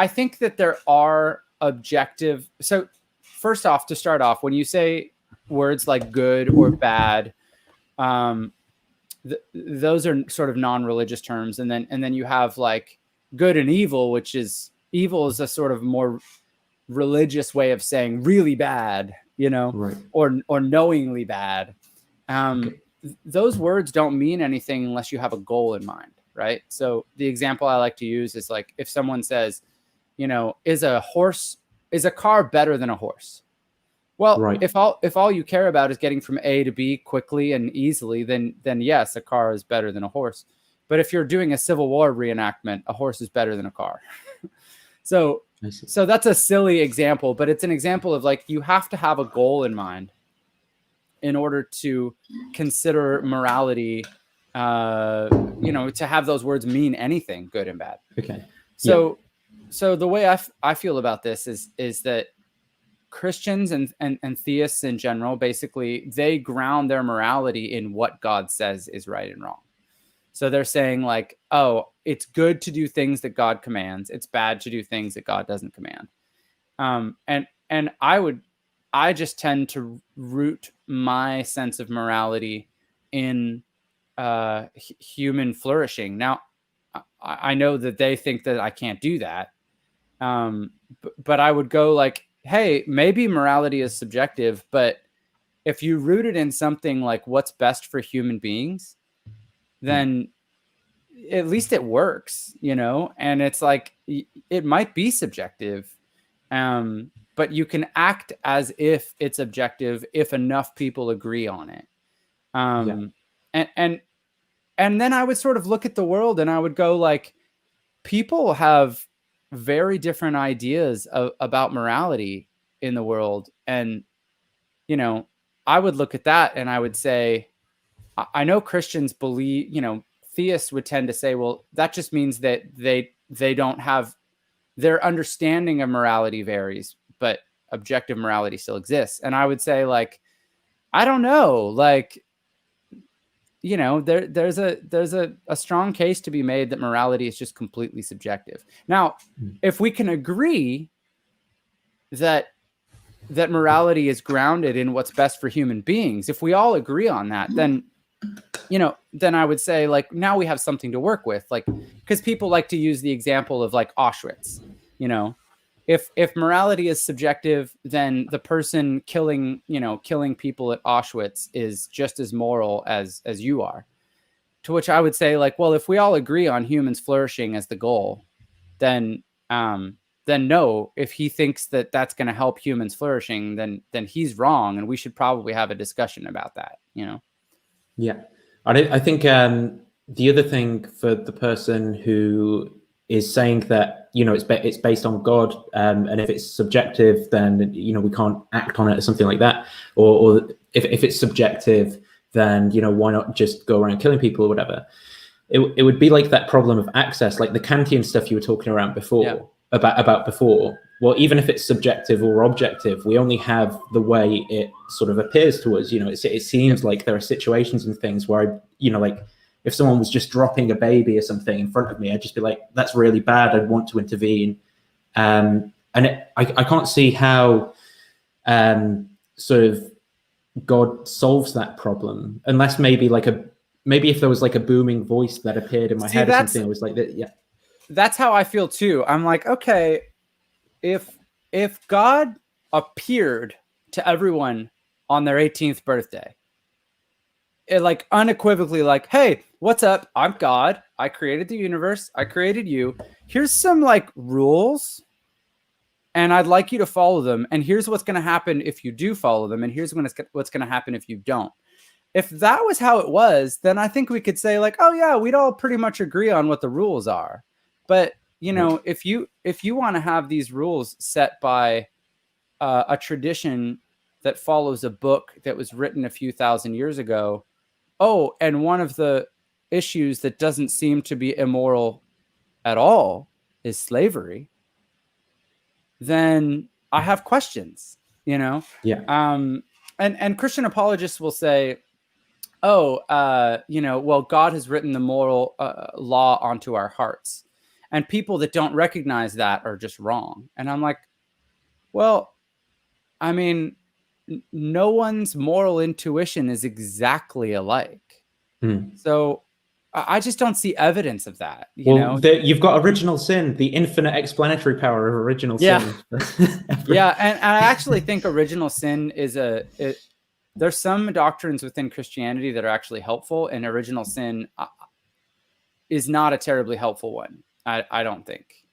think that there are objective. So first off, to start off, when you say words like good or bad, those are sort of non-religious terms, and then you have like good and evil, which is evil is a sort of more religious way of saying really bad, or knowingly bad. Those words don't mean anything unless you have a goal in mind, right? So the example I like to use is like if someone says, is a car better than a horse? Well, if all you care about is getting from A to B quickly and easily, then yes, a car is better than a horse. But if you're doing a Civil War reenactment, a horse is better than a car. So that's a silly example, but it's an example of like, you have to have a goal in mind in order to consider morality, to have those words mean anything, good and bad. Okay. So the way I feel about this is that Christians and theists in general, basically, they ground their morality in what God says is right and wrong. So they're saying like, oh, it's good to do things that God commands. It's bad to do things that God doesn't command. And I just tend to root my sense of morality in human flourishing. Now, I know that they think that I can't do that. But I would go like, hey, maybe morality is subjective, but if you root it in something like what's best for human beings, then at least it works, and it's like, it might be subjective, but you can act as if it's objective if enough people agree on it. And then I would sort of look at the world and I would go like, people have very different ideas about morality in the world. And, I would look at that and I would say, I know Christians believe, theists would tend to say, well, that just means that they don't have, their understanding of morality varies, but objective morality still exists. And I would say like, I don't know, like, there's a strong case to be made that morality is just completely subjective. Now, if we can agree that morality is grounded in what's best for human beings, if we all agree on that, then I would say like, now we have something to work with, like, because people like to use the example of like Auschwitz. If morality is subjective, then the person killing people at Auschwitz is just as moral as you are. To which I would say like, well, if we all agree on humans flourishing as the goal, then no, if he thinks that that's going to help humans flourishing, then he's wrong, and we should probably have a discussion about that. Yeah, I think the other thing for the person who is saying that, you know, it's based on God, and if it's subjective, then, you know, we can't act on it or something like that. Or if it's subjective, then, you know, why not just go around killing people or whatever? It would be like that problem of access, like the Kantian stuff you were talking around before, about before. Well, even if it's subjective or objective, we only have the way it sort of appears to us. You know, it seems like there are situations and things where, you know, like if someone was just dropping a baby or something in front of me, I'd just be like, that's really bad. I'd want to intervene. And I can't see how sort of God solves that problem, unless maybe if there was like a booming voice that appeared in my head or something. I was like, yeah. That's how I feel too. I'm like, okay, if God appeared to everyone on their 18th birthday, it like unequivocally like, hey, what's up? I'm God. I created the universe. I created you. Here's some like rules, and I'd like you to follow them. And here's what's going to happen if you do follow them. And here's what's going to happen if you don't. If that was how it was, then I think we could say like, oh yeah, we'd all pretty much agree on what the rules are. But you know, if you want to have these rules set by a tradition that follows a book that was written a few thousand years ago, oh, and one of the issues that doesn't seem to be immoral at all is slavery, then I have questions, you know? Yeah. And Christian apologists will say, oh, you know, well, God has written the moral law onto our hearts. And people that don't recognize that are just wrong. And I'm like, well, I mean, no one's moral intuition is exactly alike. So I just don't see evidence of that. You know, you've got original sin, the infinite explanatory power of original sin. Yeah. And I actually think original sin is there's some doctrines within Christianity that are actually helpful, and original sin is not a terribly helpful one. I don't think.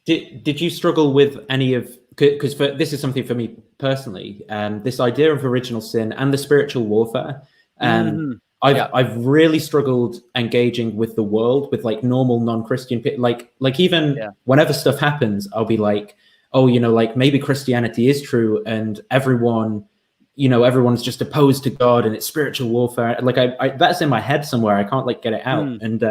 Did you struggle with any of, because this is something for me personally, this idea of original sin and the spiritual warfare. I've really struggled engaging with the world, with like normal non-Christian people. Like even whenever stuff happens, I'll be like, oh, you know, like maybe Christianity is true, and everyone's just opposed to God, and it's spiritual warfare. Like I that's in my head somewhere. I can't like get it out. And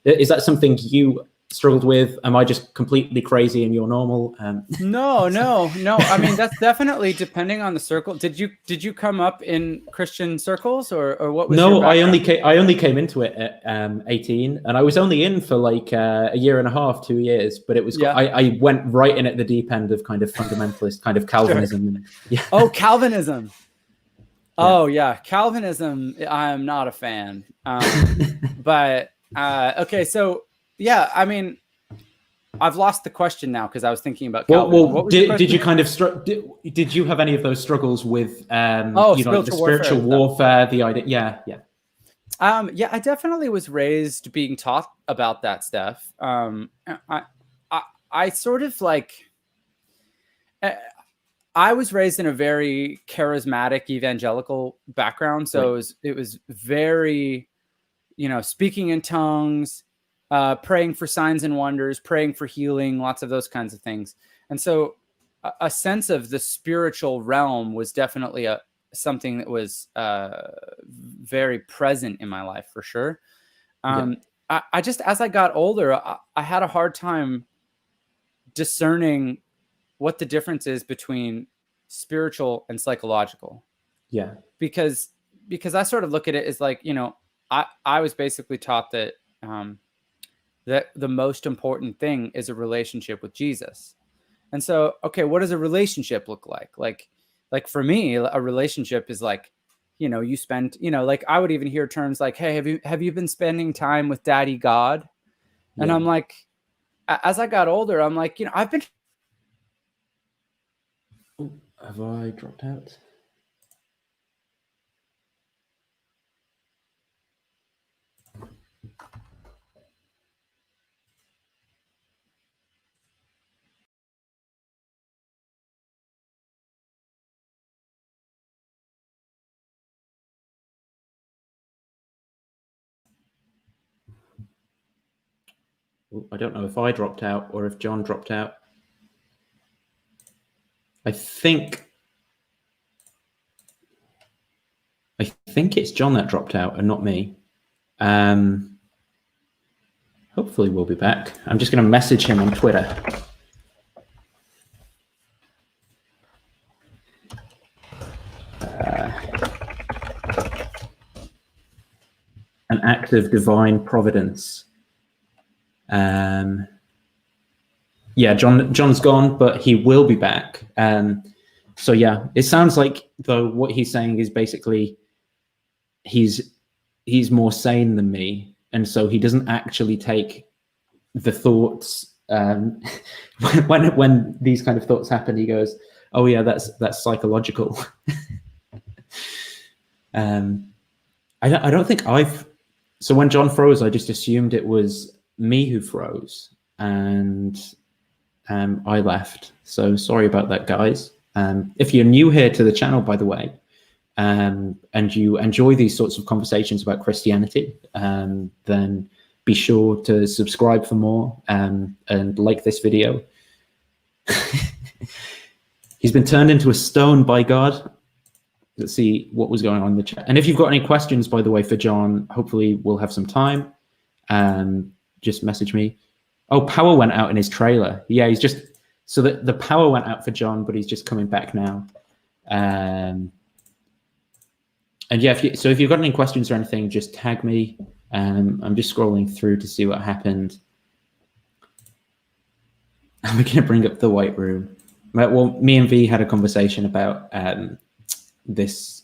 is that something you struggled with? Am I just completely crazy and you're normal? No. I mean, that's definitely depending on the circle. Did you come up in Christian circles, or what was your background? I only came into it at 18, and I was only in for like a year and a half, 2 years. But it was I went right in at the deep end of kind of fundamentalist kind of Calvinism. Oh, Calvinism. Oh yeah, Calvinism. I'm not a fan. But okay, so yeah, I mean, I've lost the question now because I was thinking about Calvinism. Well, did you kind of did you have any of those struggles with the spiritual warfare, the idea? Yeah, I definitely was raised being taught about that stuff. I sort of like. I was raised in a very charismatic evangelical background, so it was very, you know, speaking in tongues, praying for signs and wonders, praying for healing, lots of those kinds of things. And so a sense of the spiritual realm was definitely something that was very present in my life, for sure. I just, as I got older, I had a hard time discerning what the difference is between spiritual and psychological. Yeah. Because I sort of look at it as like, you know, I was basically taught that that the most important thing is a relationship with Jesus. And so, okay, what does a relationship look like? Like for me, a relationship is like, you know, you spend, you know, like I would even hear terms like, hey, have you been spending time with Daddy God? And I'm like, as I got older, I'm like, you know, I've been. Have I dropped out? I don't know if I dropped out or if Jon dropped out. I think it's Jon that dropped out and not me. Hopefully we'll be back. I'm just going to message him on Twitter. An act of divine providence. Yeah, Jon's gone, but he will be back. So yeah, it sounds like though what he's saying is basically he's more sane than me, and so he doesn't actually take the thoughts when these kind of thoughts happen. He goes, "Oh yeah, that's psychological." I don't think I've. So when Jon froze, I just assumed it was me who froze, and I left. So sorry about that, guys. If you're new here to the channel, by the way, and you enjoy these sorts of conversations about Christianity, then be sure to subscribe for more and like this video. He's been turned into a stone by God. Let's see what was going on in the chat. And if you've got any questions, by the way, for Jon, hopefully we'll have some time. Just message me. Oh, power went out in his trailer. Yeah, he's just, so the power went out for Jon, but he's just coming back now. And yeah, if you've got any questions or anything, just tag me. I'm just scrolling through to see what happened. I'm going to bring up the White Room. Well, me and V had a conversation about this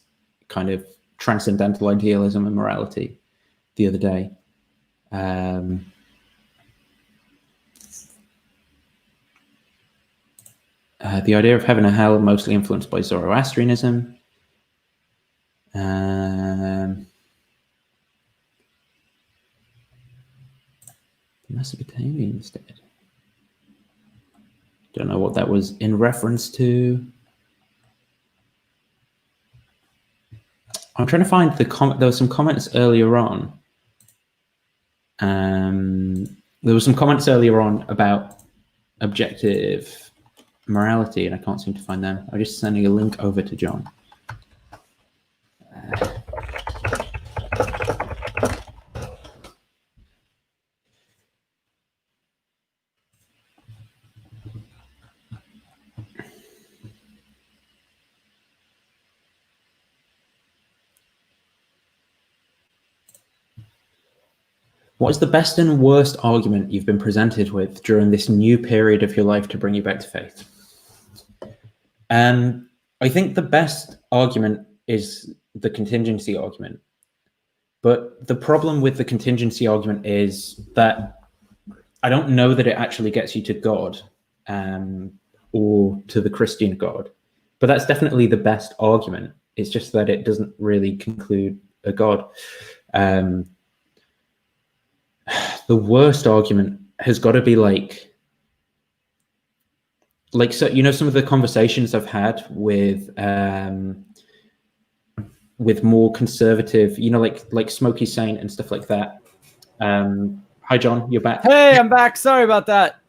kind of transcendental idealism and morality the other day. The idea of heaven and hell mostly influenced by Zoroastrianism. Mesopotamians did. Don't know what that was in reference to. I'm trying to find the comment. There were some comments earlier on. There were some comments earlier on about objective morality, and I can't seem to find them. I'm just sending a link over to Jon. What is the best and worst argument you've been presented with during this new period of your life to bring you back to faith? I think the best argument is the contingency argument. But the problem with the contingency argument is that I don't know that it actually gets you to God or to the Christian God. But that's definitely the best argument. It's just that it doesn't really conclude a God. The worst argument has got to be like, so, you know, some of the conversations I've had with more conservative, you know, like Smokey Saint and stuff like that. Hi, Jon, you're back. Hey, I'm back. Sorry about that.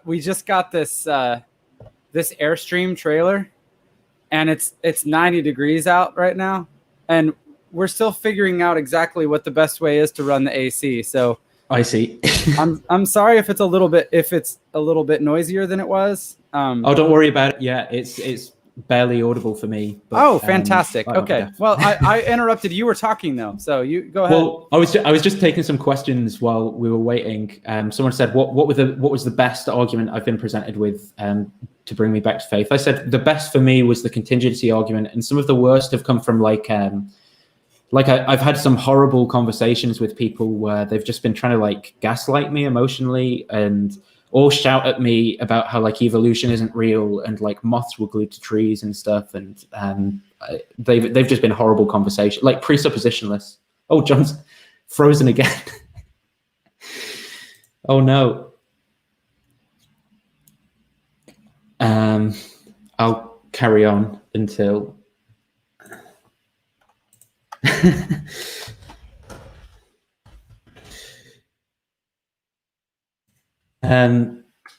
We just got this this Airstream trailer, and it's 90 degrees out right now, and we're still figuring out exactly what the best way is to run the AC. So I see. I'm sorry if it's a little bit noisier than it was. Oh, don't worry about it. Yeah, it's barely audible for me. But, oh, fantastic. Okay. Well, I interrupted. You were talking though, so you go ahead. Well, I was just taking some questions while we were waiting. Someone said, what was the best argument I've been presented with to bring me back to faith? I said the best for me was the contingency argument, and some of the worst have come from I've had some horrible conversations with people where they've just been trying to like gaslight me emotionally and or shout at me about how like evolution isn't real and like moths were glued to trees and stuff. And they've just been horrible conversations, like presuppositionless. Oh, Jon's frozen again. Oh no. I'll carry on until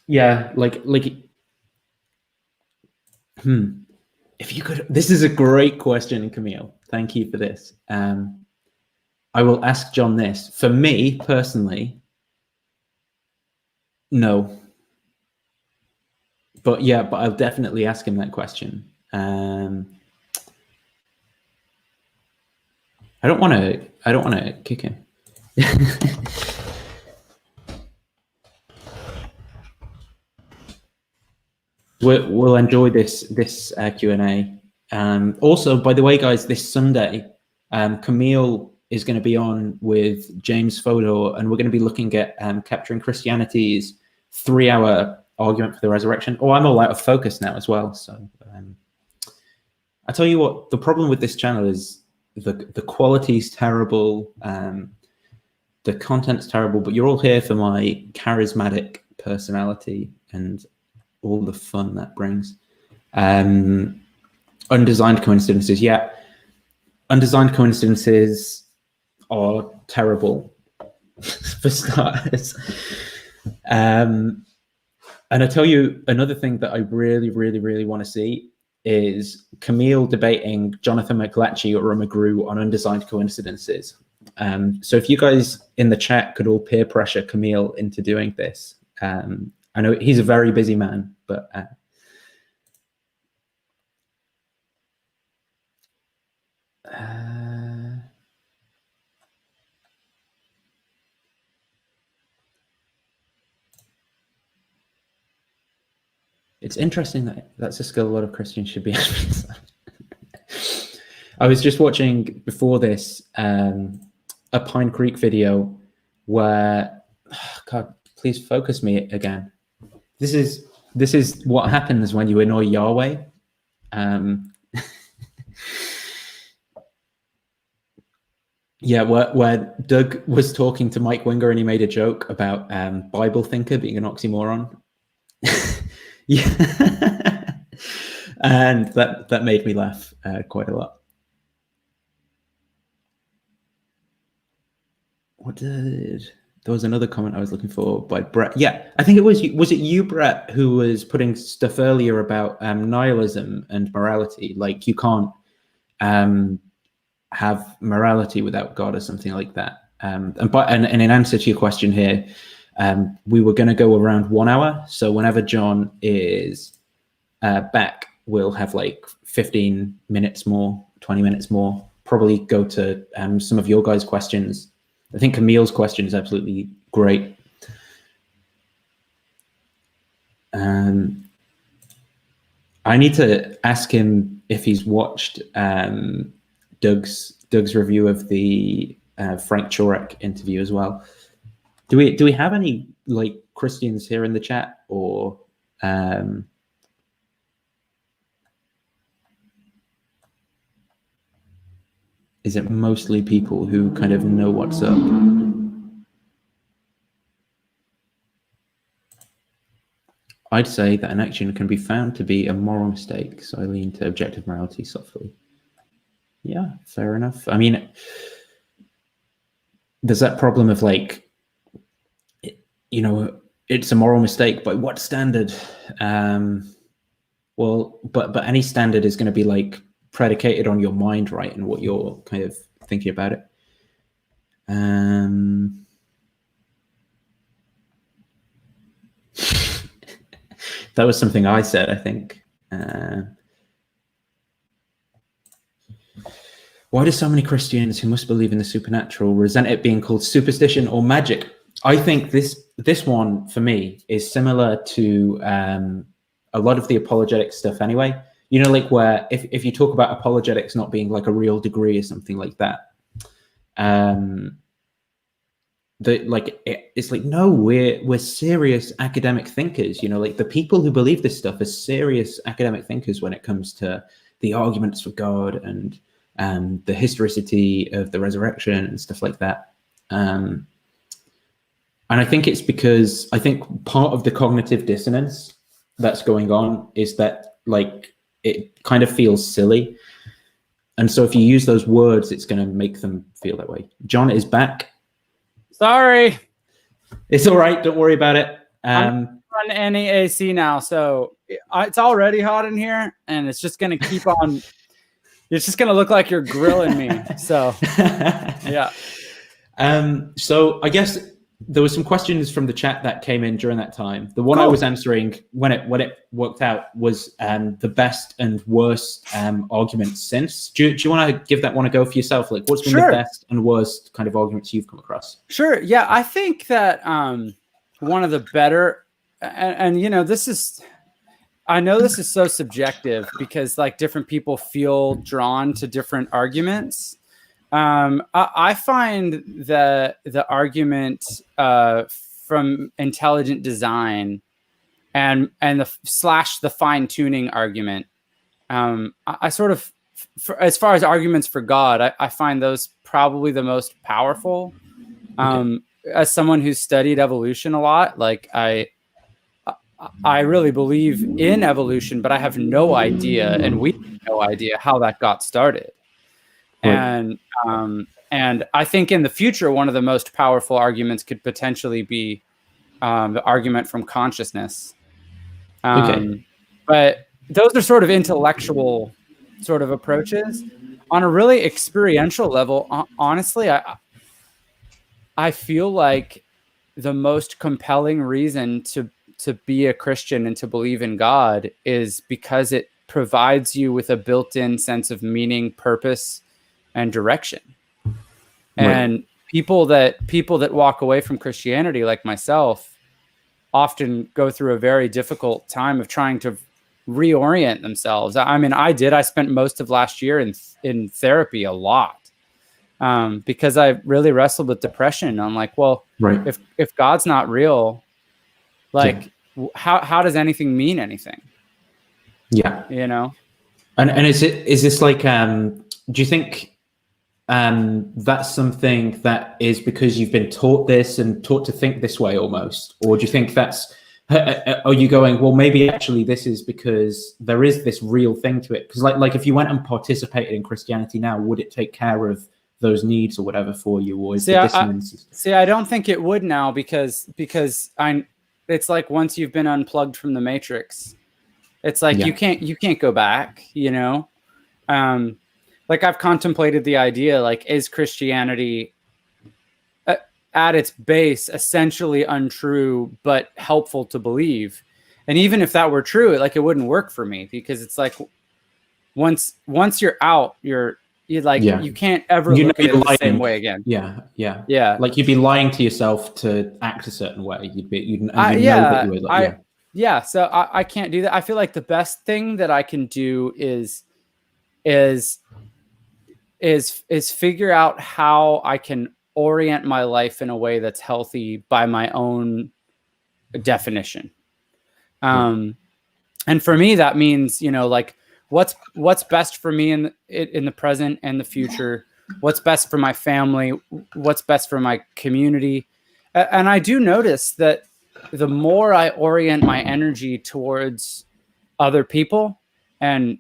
Yeah, like if you could, this is a great question, Camille. Thank you for this. I will ask Jon this. For me personally, no. But yeah, but I'll definitely ask him that question. I don't want to kick him. We'll enjoy this Q&A. Also, by the way, guys, this Sunday, Camille is going to be on with James Fodor, and we're going to be looking at Capturing Christianity's 3-hour argument for the resurrection. Oh, I'm all out of focus now as well. So I tell you what, the problem with this channel is the quality's terrible, the content's terrible, but you're all here for my charismatic personality and all the fun that brings. Undesigned coincidences, yeah. Undesigned coincidences are terrible, for starters. And I tell you, another thing that I really, really, really want to see is Camille debating Jonathan McLatchy or McGrew on undesigned coincidences. So if you guys in the chat could all peer pressure Camille into doing this. I know he's a very busy man, but it's interesting that that's a skill a lot of Christians should be having. I was just watching before this a Pine Creek video where, God, please focus me again. This is what happens when you annoy Yahweh. Yeah, where Doug was talking to Mike Winger and he made a joke about Bible thinker being an oxymoron. Yeah, and that made me laugh quite a lot. There was another comment I was looking for by Brett. Yeah, I think it was it you, Brett, who was putting stuff earlier about nihilism and morality, like you can't have morality without God or something like that. And in answer to your question here, we were going to go around 1 hour. So whenever Jon is back, we'll have like 15 minutes more, 20 minutes more, probably go to some of your guys' questions. I think Camille's question is absolutely great. I need to ask him if he's watched Doug's review of the Frank Chorek interview as well. Do we have any like Christians here in the chat, or is it mostly people who kind of know what's up? I'd say that an action can be found to be a moral mistake, so I lean to objective morality softly. Yeah, fair enough. I mean, there's that problem of like, you know, it's a moral mistake, by what standard? Well, but any standard is going to be like predicated on your mind, right, and what you're kind of thinking about it. That was something I said, I think. Why do so many Christians who must believe in the supernatural resent it being called superstition or magic? I think this one, for me, is similar to a lot of the apologetic stuff anyway. You know, like where if you talk about apologetics not being like a real degree or something like that, it's like, no, we're serious academic thinkers. You know, like the people who believe this stuff are serious academic thinkers when it comes to the arguments for God and the historicity of the resurrection and stuff like that. And I think it's because I think part of the cognitive dissonance that's going on is that like it kind of feels silly. And so if you use those words, it's going to make them feel that way. Jon is back. Sorry. It's all right. Don't worry about it. I'm on any AC now, so it's already hot in here, and it's just going to keep on. It's just going to look like you're grilling me. So, yeah. So I guess there were some questions from the chat that came in during that time. The one I was answering when it worked out was the best and worst arguments since. Do you want to give that one a go for yourself? Like, what's been the best and worst kind of arguments you've come across? Sure. Yeah, I think that one of the better, and this is, I know this is so subjective because like different people feel drawn to different arguments. I find the argument from intelligent design and the fine tuning argument, I sort of, as far as arguments for God, I find those probably the most powerful. As someone who's studied evolution a lot, like I really believe in evolution, but I have no idea, and we have no idea how that got started. Right. And I think in the future, one of the most powerful arguments could potentially be the argument from consciousness. But those are sort of intellectual sort of approaches. On a really experiential level, honestly, I feel like the most compelling reason to be a Christian and to believe in God is because it provides you with a built-in sense of meaning, purpose, and direction. And people that walk away from Christianity, like myself, often go through a very difficult time of trying to reorient themselves. I mean, I spent most of last year in therapy a lot, because I really wrestled with depression. I'm like, well, if God's not real, like, how does anything mean anything? Yeah. And is this like, do you think that's something that is because you've been taught this and taught to think this way almost? Or do you think that's, are you going, well, maybe actually this is because there is this real thing to it? Because like if you went and participated in Christianity now, would it take care of those needs or whatever for you? Or is the dissonance? I don't think it would now because it's like once you've been unplugged from the matrix, it's like you can't go back, like I've contemplated the idea, like, is Christianity at its base essentially untrue but helpful to believe? And even if that were true, it wouldn't work for me, because it's like once you're out, you can't ever look at it the same way again. Yeah. Like you'd be lying to yourself to act a certain way. You'd know that you were so I can't do that. I feel like the best thing that I can do is figure out how I can orient my life in a way that's healthy by my own definition. And for me, that means, like what's best for me in the present and the future, what's best for my family, what's best for my community. And I do notice that the more I orient my energy towards other people and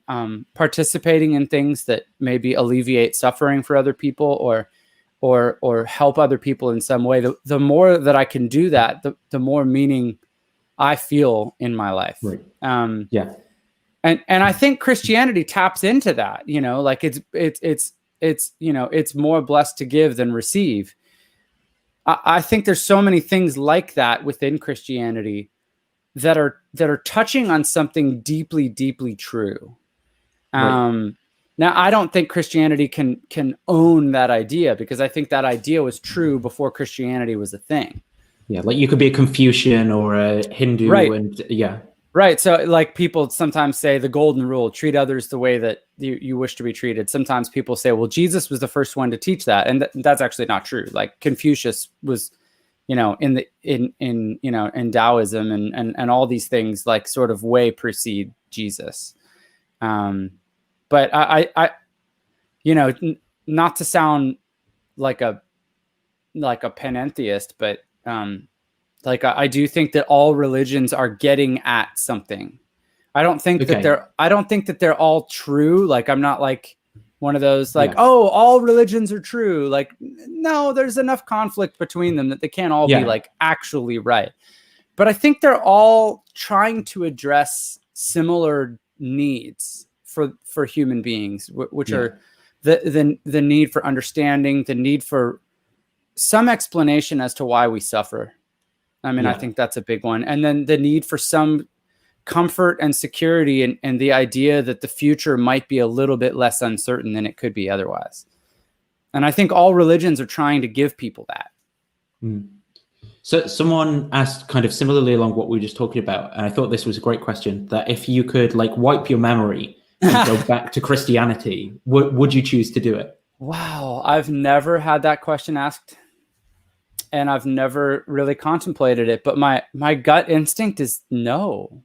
participating in things that maybe alleviate suffering for other people or help other people in some way, the more that I can do that, the more meaning I feel in my life. And I think Christianity taps into that, like it's more blessed to give than receive. I think there's so many things like that within Christianity that are touching on something deeply, deeply true. Now, I don't think Christianity can own that idea, because I think that idea was true before Christianity was a thing. Yeah, like you could be a Confucian or a Hindu, Right. So like people sometimes say the golden rule, treat others the way that you wish to be treated. Sometimes people say, well, Jesus was the first one to teach that. And that's actually not true. Like Confucius was, in Taoism and all these things, like sort of way precede Jesus. But I not to sound like a panentheist, but I do think that all religions are getting at something. I don't think that they're all true. Like I'm not like one of those all religions are true. Like, no, there's enough conflict between them that they can't all be like actually right. I think they're all trying to address similar needs for human beings, which are the need for understanding, the need for some explanation as to why we suffer. I mean, I think that's a big one. And then the need for some comfort and security, and the idea that the future might be a little bit less uncertain than it could be otherwise. And I think all religions are trying to give people that. So someone asked kind of similarly along what we were just talking about, and I thought this was a great question, that if you could like wipe your memory and go back to Christianity, would you choose to do it? Wow, I've never had that question asked, and I've never really contemplated it, but my gut instinct is no.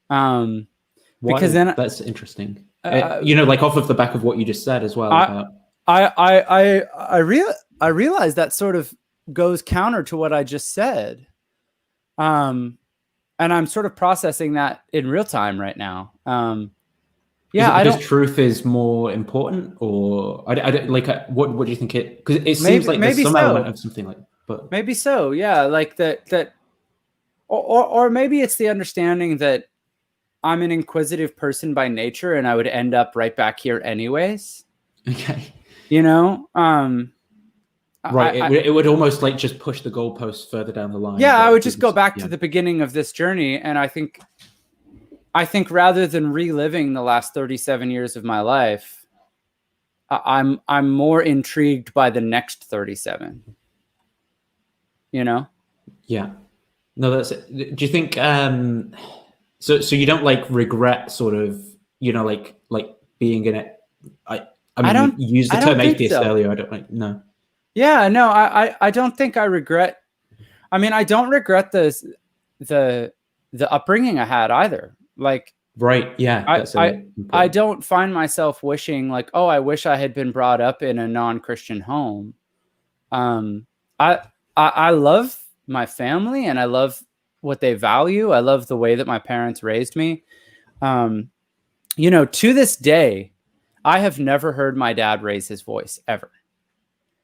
Because then that's interesting. Like off of the back of what you just said as well. I realize that sort of goes counter to what I just said. And I'm sort of processing that in real time right now. Because truth is more important, or I don't like what do you think it? Because it seems like there's some element of something like, but maybe so, yeah, like that, or maybe it's the understanding that I'm an inquisitive person by nature, and I would end up right back here anyways. Okay, right. It would almost like just push the goalposts further down the line. Yeah, I would just go back to the beginning of this journey, and I think rather than reliving the last 37 years of my life, I'm more intrigued by the next 37. Yeah. No, that's it. Do you think so you don't like regret sort of, like being in it? I mean, you used the term atheist earlier. I don't like, no. Yeah, no, I don't think I regret. I mean, I don't regret the upbringing I had either. Like, right. Yeah. I don't find myself wishing like, oh, I wish I had been brought up in a non-Christian home. I love my family, and I love what they value. I love the way that my parents raised me. To this day, I have never heard my dad raise his voice ever.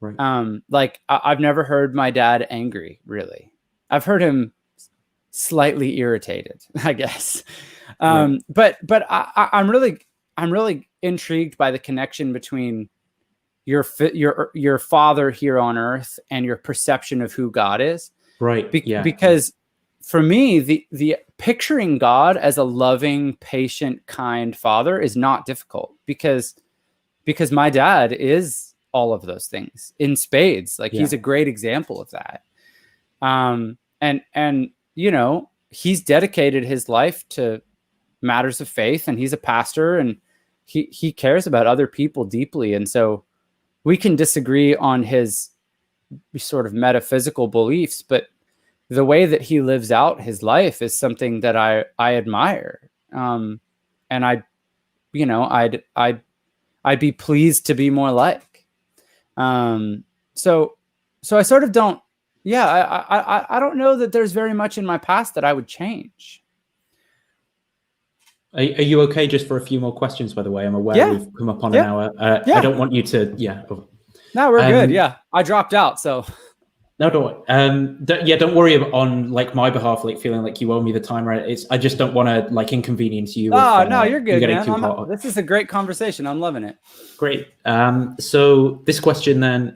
Right. I've never heard my dad angry, really. I've heard him slightly irritated, I guess. Right. But I'm really intrigued by the connection between your father here on earth and your perception of who God is. Right. Because for me, the picturing God as a loving, patient, kind father is not difficult, because my dad is all of those things in spades. Like, he's a great example of that. And he's dedicated his life to matters of faith, and he's a pastor, and he cares about other people deeply. And so we can disagree on his sort of metaphysical beliefs, but the way that he lives out his life is something that I admire. And I'd be pleased to be more like. So I sort of don't. Yeah, I don't know that there's very much in my past that I would change. Are you okay just for a few more questions, by the way? I'm aware we've come up on an hour. I don't want you to, No, we're good. Yeah, I dropped out, so. No, don't worry. Don't worry on like my behalf, like feeling like you owe me the time, right? I just don't want to like inconvenience you. No, you're good, man. This is a great conversation. I'm loving it. Great. So this question then,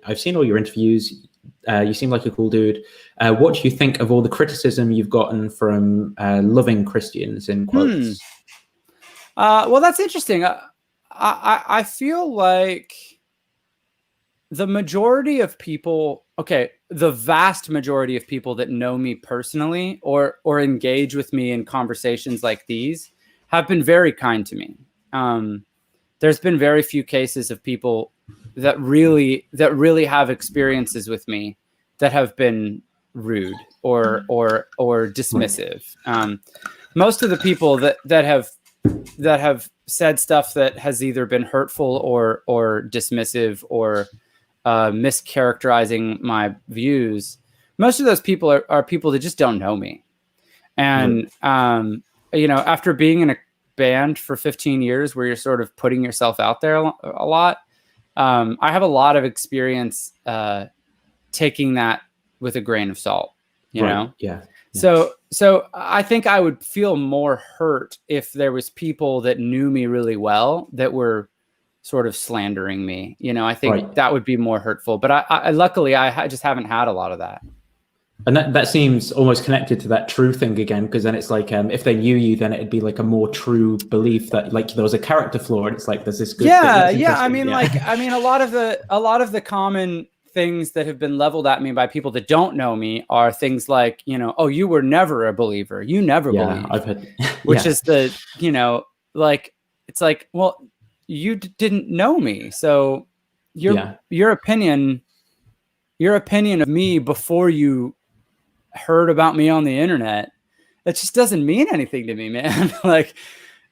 I've seen all your interviews. You seem like a cool dude. What do you think of all the criticism you've gotten from loving Christians, in quotes? Well, that's interesting. I feel like the majority of people, the vast majority of people that know me personally or engage with me in conversations like these have been very kind to me. There's been very few cases of people that really have experiences with me that have been rude or dismissive. Most of the people that have said stuff that has either been hurtful or dismissive or mischaracterizing my views, most of those people are people that just don't know me. And after being in a band for 15 years where you're sort of putting yourself out there a lot, I have a lot of experience taking that with a grain of salt. you know? Yeah. So I think I would feel more hurt if there was people that knew me really well that were sort of slandering me. You know, I think that would be more hurtful. But I luckily I just haven't had a lot of that. And that seems almost connected to that true thing again, because then it's like if they knew you, then it'd be like a more true belief that like there was a character flaw, and it's like there's this good thing. I mean, a lot of the common things that have been leveled at me by people that don't know me are things like, you know, oh, you were never a believer, you never believed. I've heard, which is the, you know, like it's like, well, you didn't know me, so your opinion of me before you heard about me on the internet, it just doesn't mean anything to me, man. Like,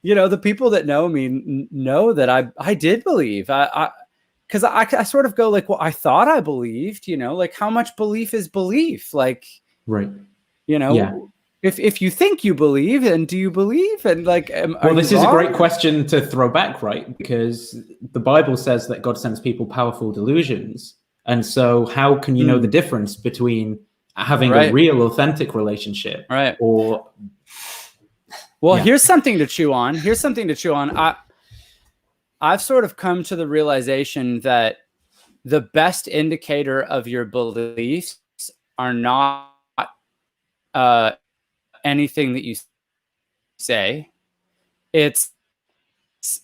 you know, the people that know me know that I did believe. Because I sort of go like, well, I thought I believed, you know, like how much belief is belief? Like, you know, if you think you believe, and do you believe? And like, well, this is a great question to throw back, right? Because the Bible says that God sends people powerful delusions. And so how can you know the difference between having a real, authentic relationship or... Well, here's something to chew on. I've sort of come to the realization that the best indicator of your beliefs are not anything that you say. It's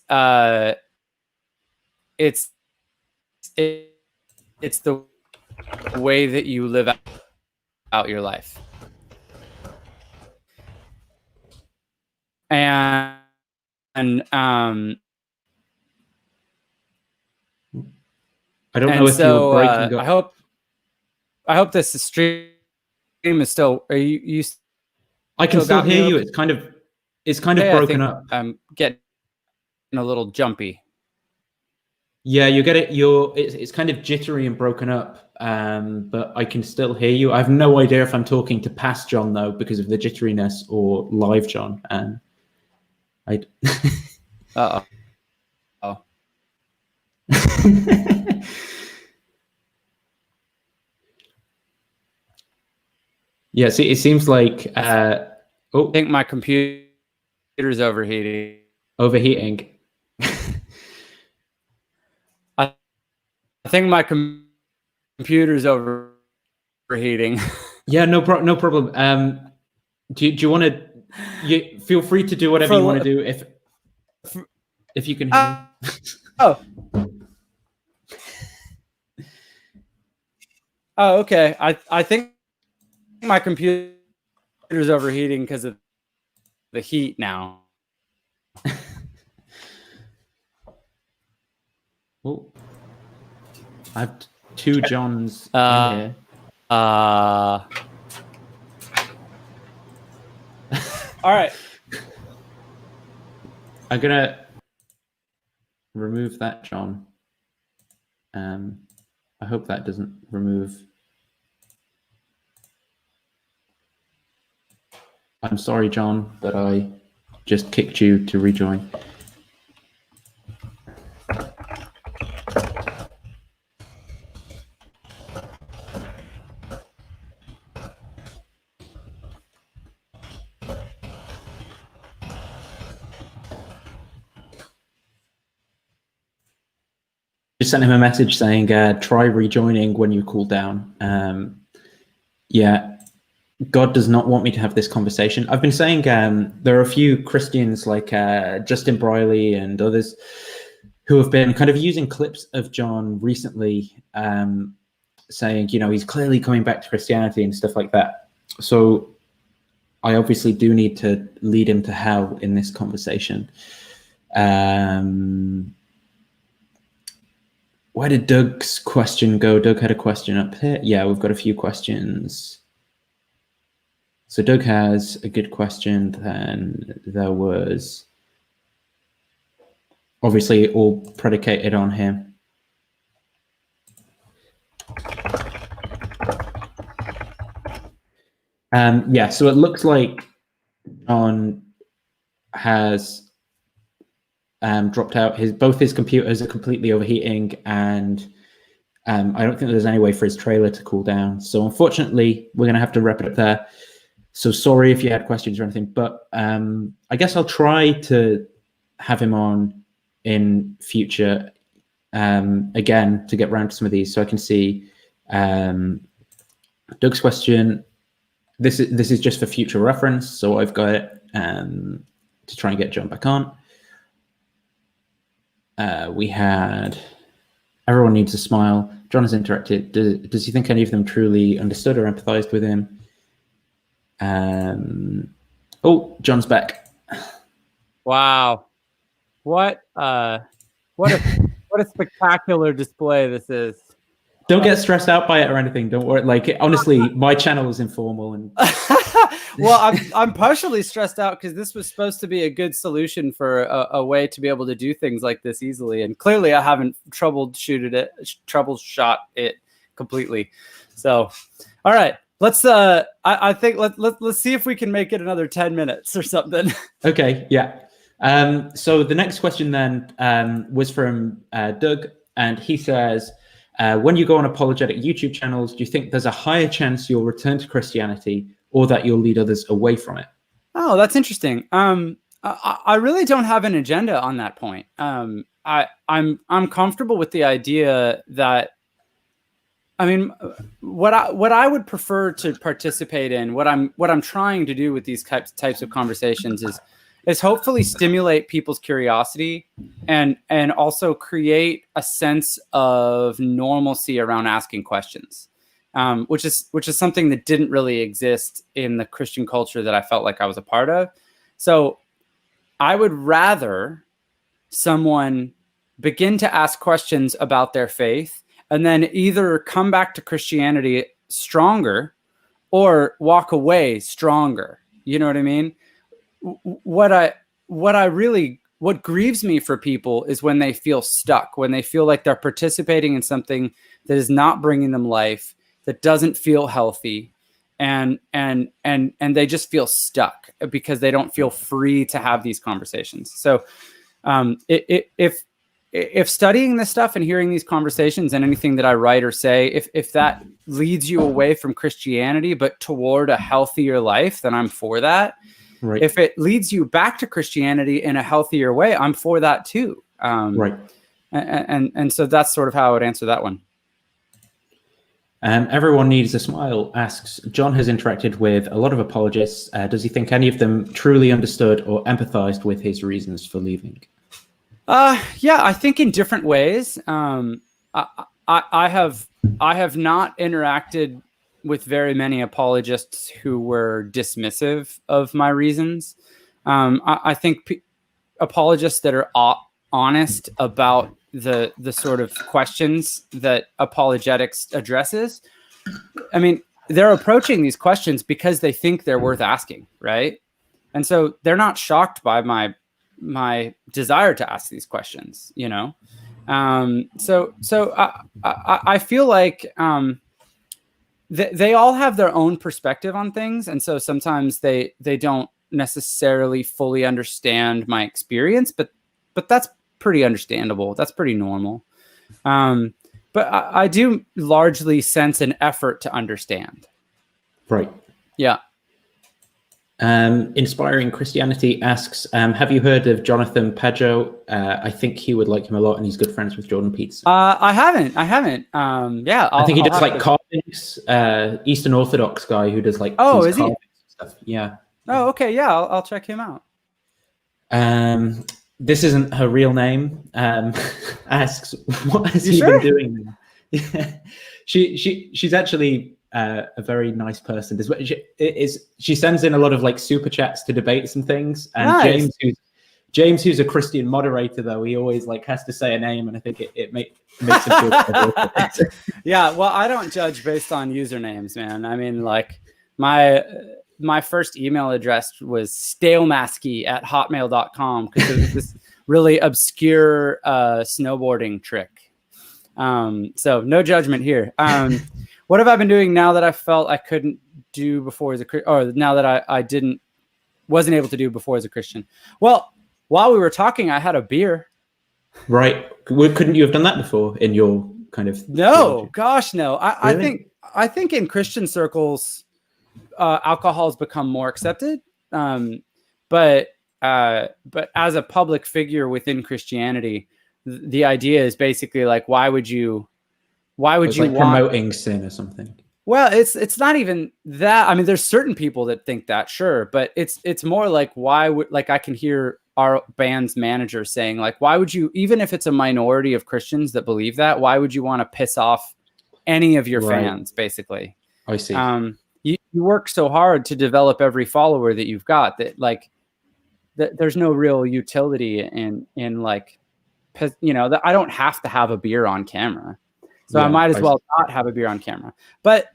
the way that you live out your life. And I don't know if you're breaking up. I hope this stream is still. Are you? I can still hear you. It's kind of broken up. I'm getting a little jumpy. Yeah, you get it. It's kind of jittery and broken up. But I can still hear you. I have no idea if I'm talking to past Jon though, because of the jitteriness, or live Jon. Oh. Yeah, see, it seems like I think my computer's overheating. I think my computer's overheating. Yeah, no problem. Do you want to? You feel free to do whatever you want to do. If you can hear me. Oh, okay. I think my computer's overheating because of the heat now. Oh, I have two Jons in here. All right. I'm gonna remove that, Jon. I hope that doesn't remove. I'm sorry, Jon, that I just kicked you to rejoin. Just sent him a message saying, try rejoining when you cool down. Yeah. God does not want me to have this conversation. I've been saying there are a few Christians like Justin Briley and others who have been kind of using clips of Jon recently, saying, you know, he's clearly coming back to Christianity and stuff like that. So I obviously do need to lead him to hell in this conversation. Where did Doug's question go? Doug had a question up here. Yeah, we've got a few questions. So Doug has a good question. Then there was obviously all predicated on him. Yeah, so it looks like Jon has dropped out. Both his computers are completely overheating, and I don't think there's any way for his trailer to cool down. So unfortunately, we're going to have to wrap it up there. So sorry if you had questions or anything, but I guess I'll try to have him on in future again to get around to some of these, so I can see Doug's question. This is just for future reference, so I've got it to try and get Jon back on. We had everyone needs a smile. Jon has interacted. Does he think any of them truly understood or empathized with him? Oh, Jon's back. Wow, what a spectacular display this is. Don't get stressed out by it or anything. Don't worry. Like, honestly, my channel is informal and. Well, I'm partially stressed out because this was supposed to be a good solution for a way to be able to do things like this easily, and clearly I haven't troubleshot it completely. So, all right, let's. I think let's see if we can make it another 10 minutes or something. Okay. Yeah. So the next question then was from Doug, and he says, when you go on apologetic YouTube channels, do you think there's a higher chance you'll return to Christianity or that you'll lead others away from it? Oh, that's interesting. I really don't have an agenda on that point. I'm comfortable with the idea that, I mean, what I would prefer to participate in, what I'm trying to do with these types of conversations is hopefully stimulate people's curiosity and also create a sense of normalcy around asking questions, which is something that didn't really exist in the Christian culture that I felt like I was a part of. So I would rather someone begin to ask questions about their faith and then either come back to Christianity stronger or walk away stronger. You know what I mean? What grieves me for people is when they feel stuck, when they feel like they're participating in something that is not bringing them life, that doesn't feel healthy, and they just feel stuck because they don't feel free to have these conversations. So if studying this stuff and hearing these conversations and anything that I write or say, if that leads you away from Christianity but toward a healthier life, then I'm for that. Right. If it leads you back to Christianity in a healthier way, I'm for that too. Right. And so that's sort of how I would answer that one. Everyone Needs a Smile asks, Jon has interacted with a lot of apologists. Does he think any of them truly understood or empathized with his reasons for leaving? Yeah, I think in different ways. I have not interacted with very many apologists who were dismissive of my reasons. I think apologists that are honest about the sort of questions that apologetics addresses, I mean, they're approaching these questions because they think they're worth asking, right? And so they're not shocked by my desire to ask these questions, you know? So I feel like they all have their own perspective on things. And so sometimes they don't necessarily fully understand my experience, but that's pretty understandable. That's pretty normal. But I do largely sense an effort to understand. Right. Yeah. Inspiring Christianity asks, have you heard of Jonathan Pageau? I think he would like him a lot, and he's good friends with Jordan Peterson. I haven't. Yeah. I think he does like carvings, Eastern Orthodox guy who does like is he? Stuff. Yeah. Oh, okay. Yeah, I'll check him out. This isn't her real name. Asks, what has he been doing? Yeah. She's actually a very nice person. She sends in a lot of like super chats to debates and things. And nice. James, who's a Christian moderator, though, he always like has to say a name, and I think it makes him feel. Yeah, well, I don't judge based on usernames, man. I mean, like my first email address was stalemasky@hotmail.com because it was this really obscure snowboarding trick. So no judgment here. What have I been doing now that I felt I couldn't do before as a Christian, or now that I wasn't able to do before as a Christian? Well, while we were talking, I had a beer. Right. Couldn't you have done that before in your kind of No, gosh, no. Really? I think in Christian circles, alcohol has become more accepted. But as a public figure within Christianity, the idea is basically like, why would you It's like want promoting sin or something? Well, it's not even that. I mean, there's certain people that think that, sure, but it's more like, why would, like, I can hear our band's manager saying, like, why would you, even if it's a minority of Christians that believe that, why would you want to piss off any of your fans, basically? I see. You work so hard to develop every follower that you've got that, like, there's no real utility in like, you know, that I don't have to have a beer on camera. So I might as well not have a beer on camera. But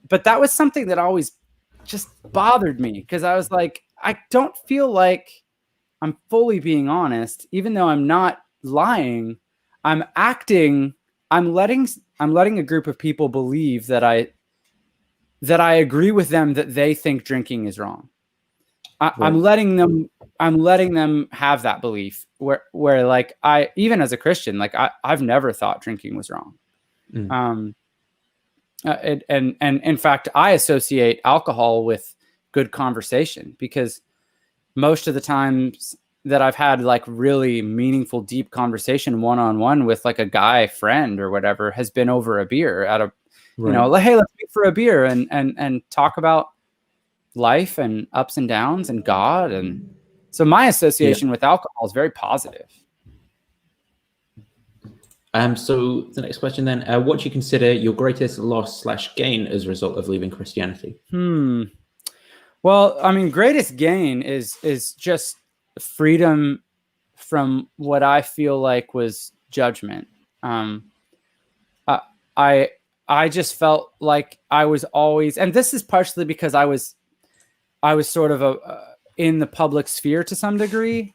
that was something that always just bothered me, because I was like, I don't feel like I'm fully being honest, even though I'm not lying. I'm acting. I'm letting a group of people believe that I agree with them, that they think drinking is wrong. I'm letting them have that belief where like, even as a Christian, like, I've never thought drinking was wrong. And in fact, I associate alcohol with good conversation, because most of the times that I've had like really meaningful, deep conversation one-on-one with like a guy friend or whatever has been over a beer at a, you know, like, hey, let's meet for a beer and talk about life and ups and downs and God. And so my association with alcohol is very positive. So the next question then, what do you consider your greatest loss / gain as a result of leaving Christianity? Well, I mean, greatest gain is just freedom from what I feel like was judgment. I just felt like I was always, and this is partially because I was sort of in the public sphere to some degree.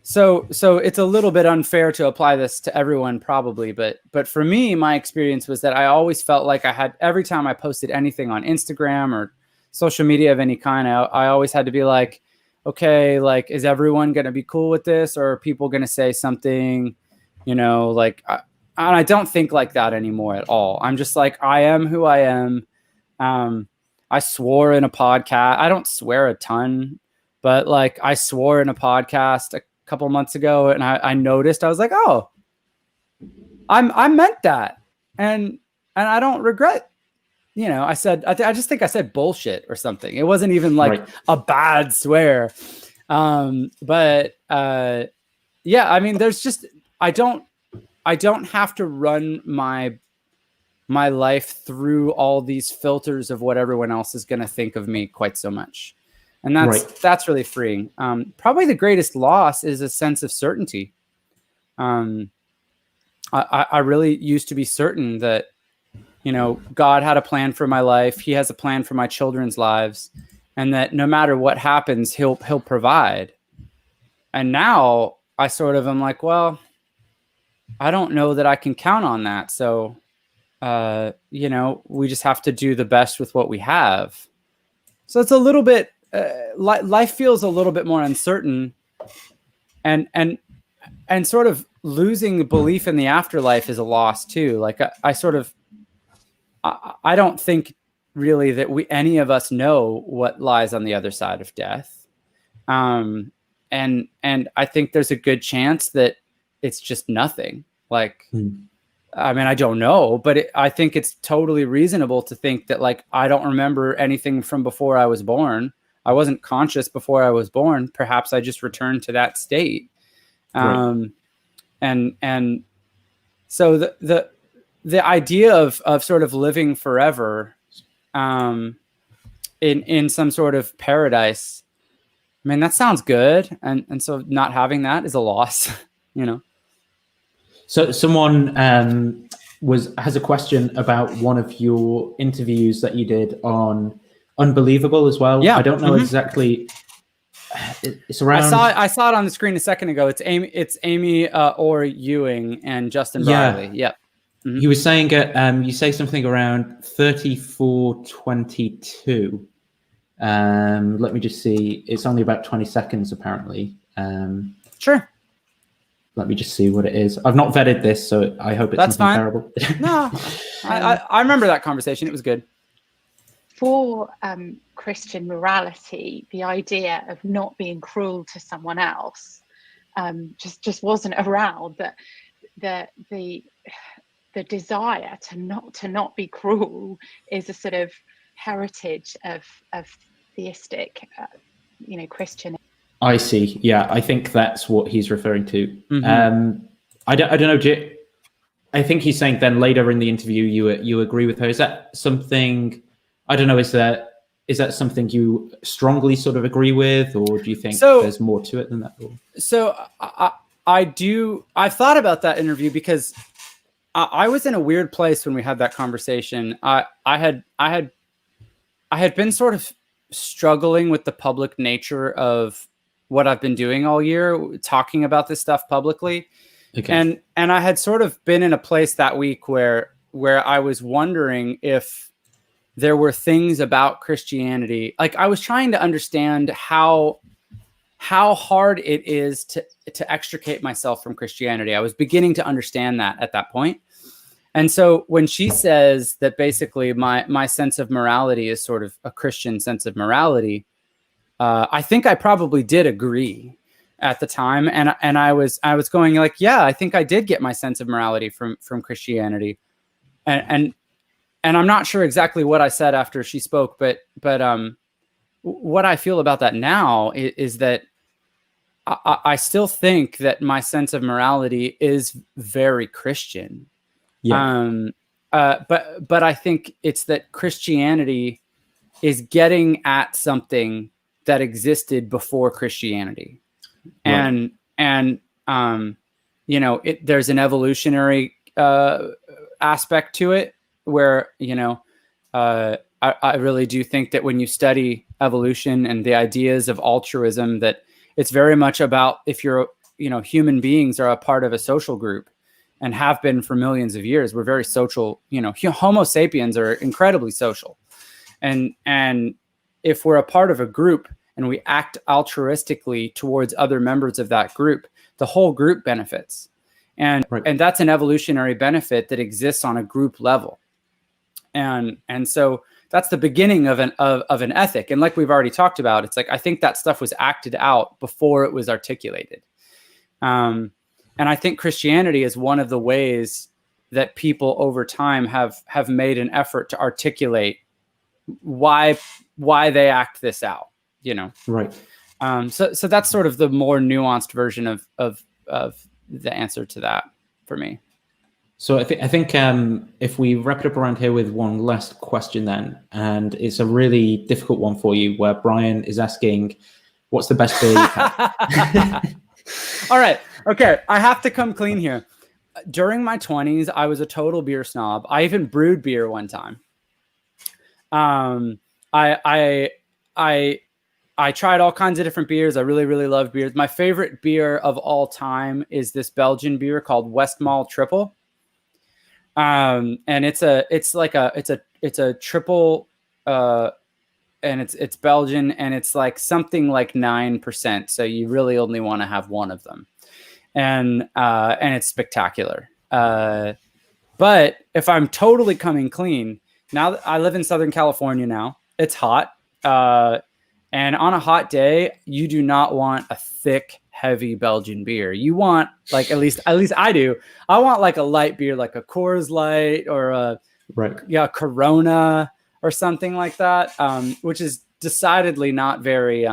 So it's a little bit unfair to apply this to everyone, probably, but for me, my experience was that I always felt like I had, every time I posted anything on Instagram or social media of any kind, I always had to be like, okay, like, is everyone going to be cool with this, or are people going to say something, you know, like, I don't think like that anymore at all. I'm just like, I am who I am. I swore in a podcast. I don't swear a ton, but like, I swore in a podcast a couple months ago, and I noticed, I was like, oh, I meant that, and I don't regret, you know, I said, I just think I said bullshit or something. It wasn't even like a bad swear. But yeah, I mean, there's just, I don't have to run my life through all these filters of what everyone else is going to think of me quite so much. And that's really freeing. Probably the greatest loss is a sense of certainty. I really used to be certain that, you know, God had a plan for my life. He has a plan for my children's lives, and that no matter what happens, he'll provide. And now I sort of am like, well, I don't know that I can count on that. So, you know, we just have to do the best with what we have. So it's a little bit, life feels a little bit more uncertain, and sort of losing belief in the afterlife is a loss too. Like I don't think really that any of us know what lies on the other side of death. And I think there's a good chance that it's just nothing. Like, I mean, I don't know, but I think it's totally reasonable to think that, like, I don't remember anything from before I was born. I wasn't conscious before I was born. Perhaps I just returned to that state. And so the idea of sort of living forever, in some sort of paradise, I mean, that sounds good. And so not having that is a loss, you know? So someone has a question about one of your interviews that you did on Unbelievable as well. Yeah. I don't know exactly. It's around. I saw it on the screen a second ago. It's Amy or Ewing and Justin Barley. Yep. Mm-hmm. He was saying you say something around 34:22. Let me just see. It's only about 20 seconds apparently. Sure. let me just see what it is. I've not vetted this, so I hope it's That's nothing fine. terrible. No, I remember that conversation. It was good. For Christian morality, the idea of not being cruel to someone else just wasn't around. That the desire to not be cruel is a sort of heritage of theistic, Christian. I see. Yeah, I think that's what he's referring to. Mm-hmm. I don't know. I think he's saying then later in the interview you agree with her. Is that something? I don't know. Is that something you strongly sort of agree with, or do you think there's more to it than that? So I do. I've thought about that interview because I was in a weird place when we had that conversation. I had been sort of struggling with the public nature of what I've been doing all year, talking about this stuff publicly. Okay. And I had sort of been in a place that week where I was wondering if there were things about Christianity. Like I was trying to understand how hard it is to extricate myself from Christianity. I was beginning to understand that at that point. And so when she says that basically my sense of morality is sort of a Christian sense of morality, I think I probably did agree at the time. And I was going like, yeah, I think I did get my sense of morality from Christianity. And I'm not sure exactly what I said after she spoke, but what I feel about that now is that I still think that my sense of morality is very Christian. Yeah. But I think it's that Christianity is getting at something that existed before Christianity. Right. And there's an evolutionary aspect to it where, I really do think that when you study evolution and the ideas of altruism, that it's very much about if you're, human beings are a part of a social group and have been for millions of years. We're very social, Homo sapiens are incredibly social. And if we're a part of a group and we act altruistically towards other members of that group, the whole group benefits. And that's an evolutionary benefit that exists on a group level. And so that's the beginning of an ethic. And like we've already talked about, it's like, I think that stuff was acted out before it was articulated. And I think Christianity is one of the ways that people over time have made an effort to articulate why they act this out, Right. So that's sort of the more nuanced version of the answer to that for me. So I think if we wrap it up around here with one last question then, and it's a really difficult one for you, where Brian is asking, what's the best beer you've had? All right. Okay. I have to come clean here. During my 20s, I was a total beer snob. I even brewed beer one time. I tried all kinds of different beers. I really, really love beers. My favorite beer of all time is this Belgian beer called Westmalle Triple. And it's a triple, and it's Belgian, and it's like something like 9%. So you really only want to have one of them, and it's spectacular. But if I'm totally coming clean, now that I live in Southern California now, it's hot. And on a hot day, you do not want a thick, heavy Belgian beer. You want, like, at least I do. I want like a light beer, like a Coors Light or a Corona or something like that, which is decidedly not very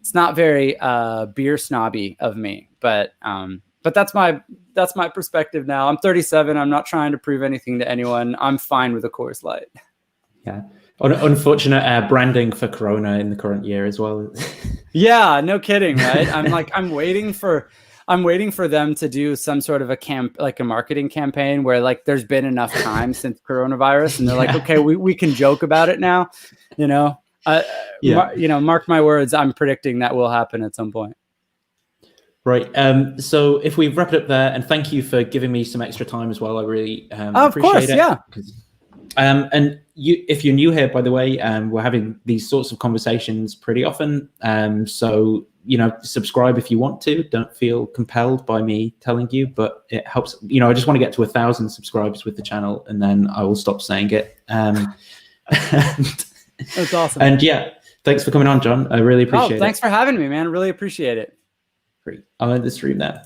it's not very beer snobby of me. But that's my perspective now. I'm 37. I'm not trying to prove anything to anyone. I'm fine with a Coors Light. Yeah. Unfortunate branding for Corona in the current year as well. Yeah, no kidding, right? I'm waiting for them to do some sort of a marketing campaign where like there's been enough time since coronavirus, and they're like, okay, we can joke about it now, mark my words, I'm predicting that will happen at some point. Right. So if we wrap it up there, and thank you for giving me some extra time as well. I really of appreciate course, it. Yeah. And if you're new here, by the way, we're having these sorts of conversations pretty often. So subscribe if you want to. Don't feel compelled by me telling you, but it helps. I just want to get to 1,000 subscribers with the channel, and then I will stop saying it. That's awesome. And yeah, thanks for coming on, Jon. I really appreciate it. Thanks for having me, man. Really appreciate it. Great. I'll end the stream now.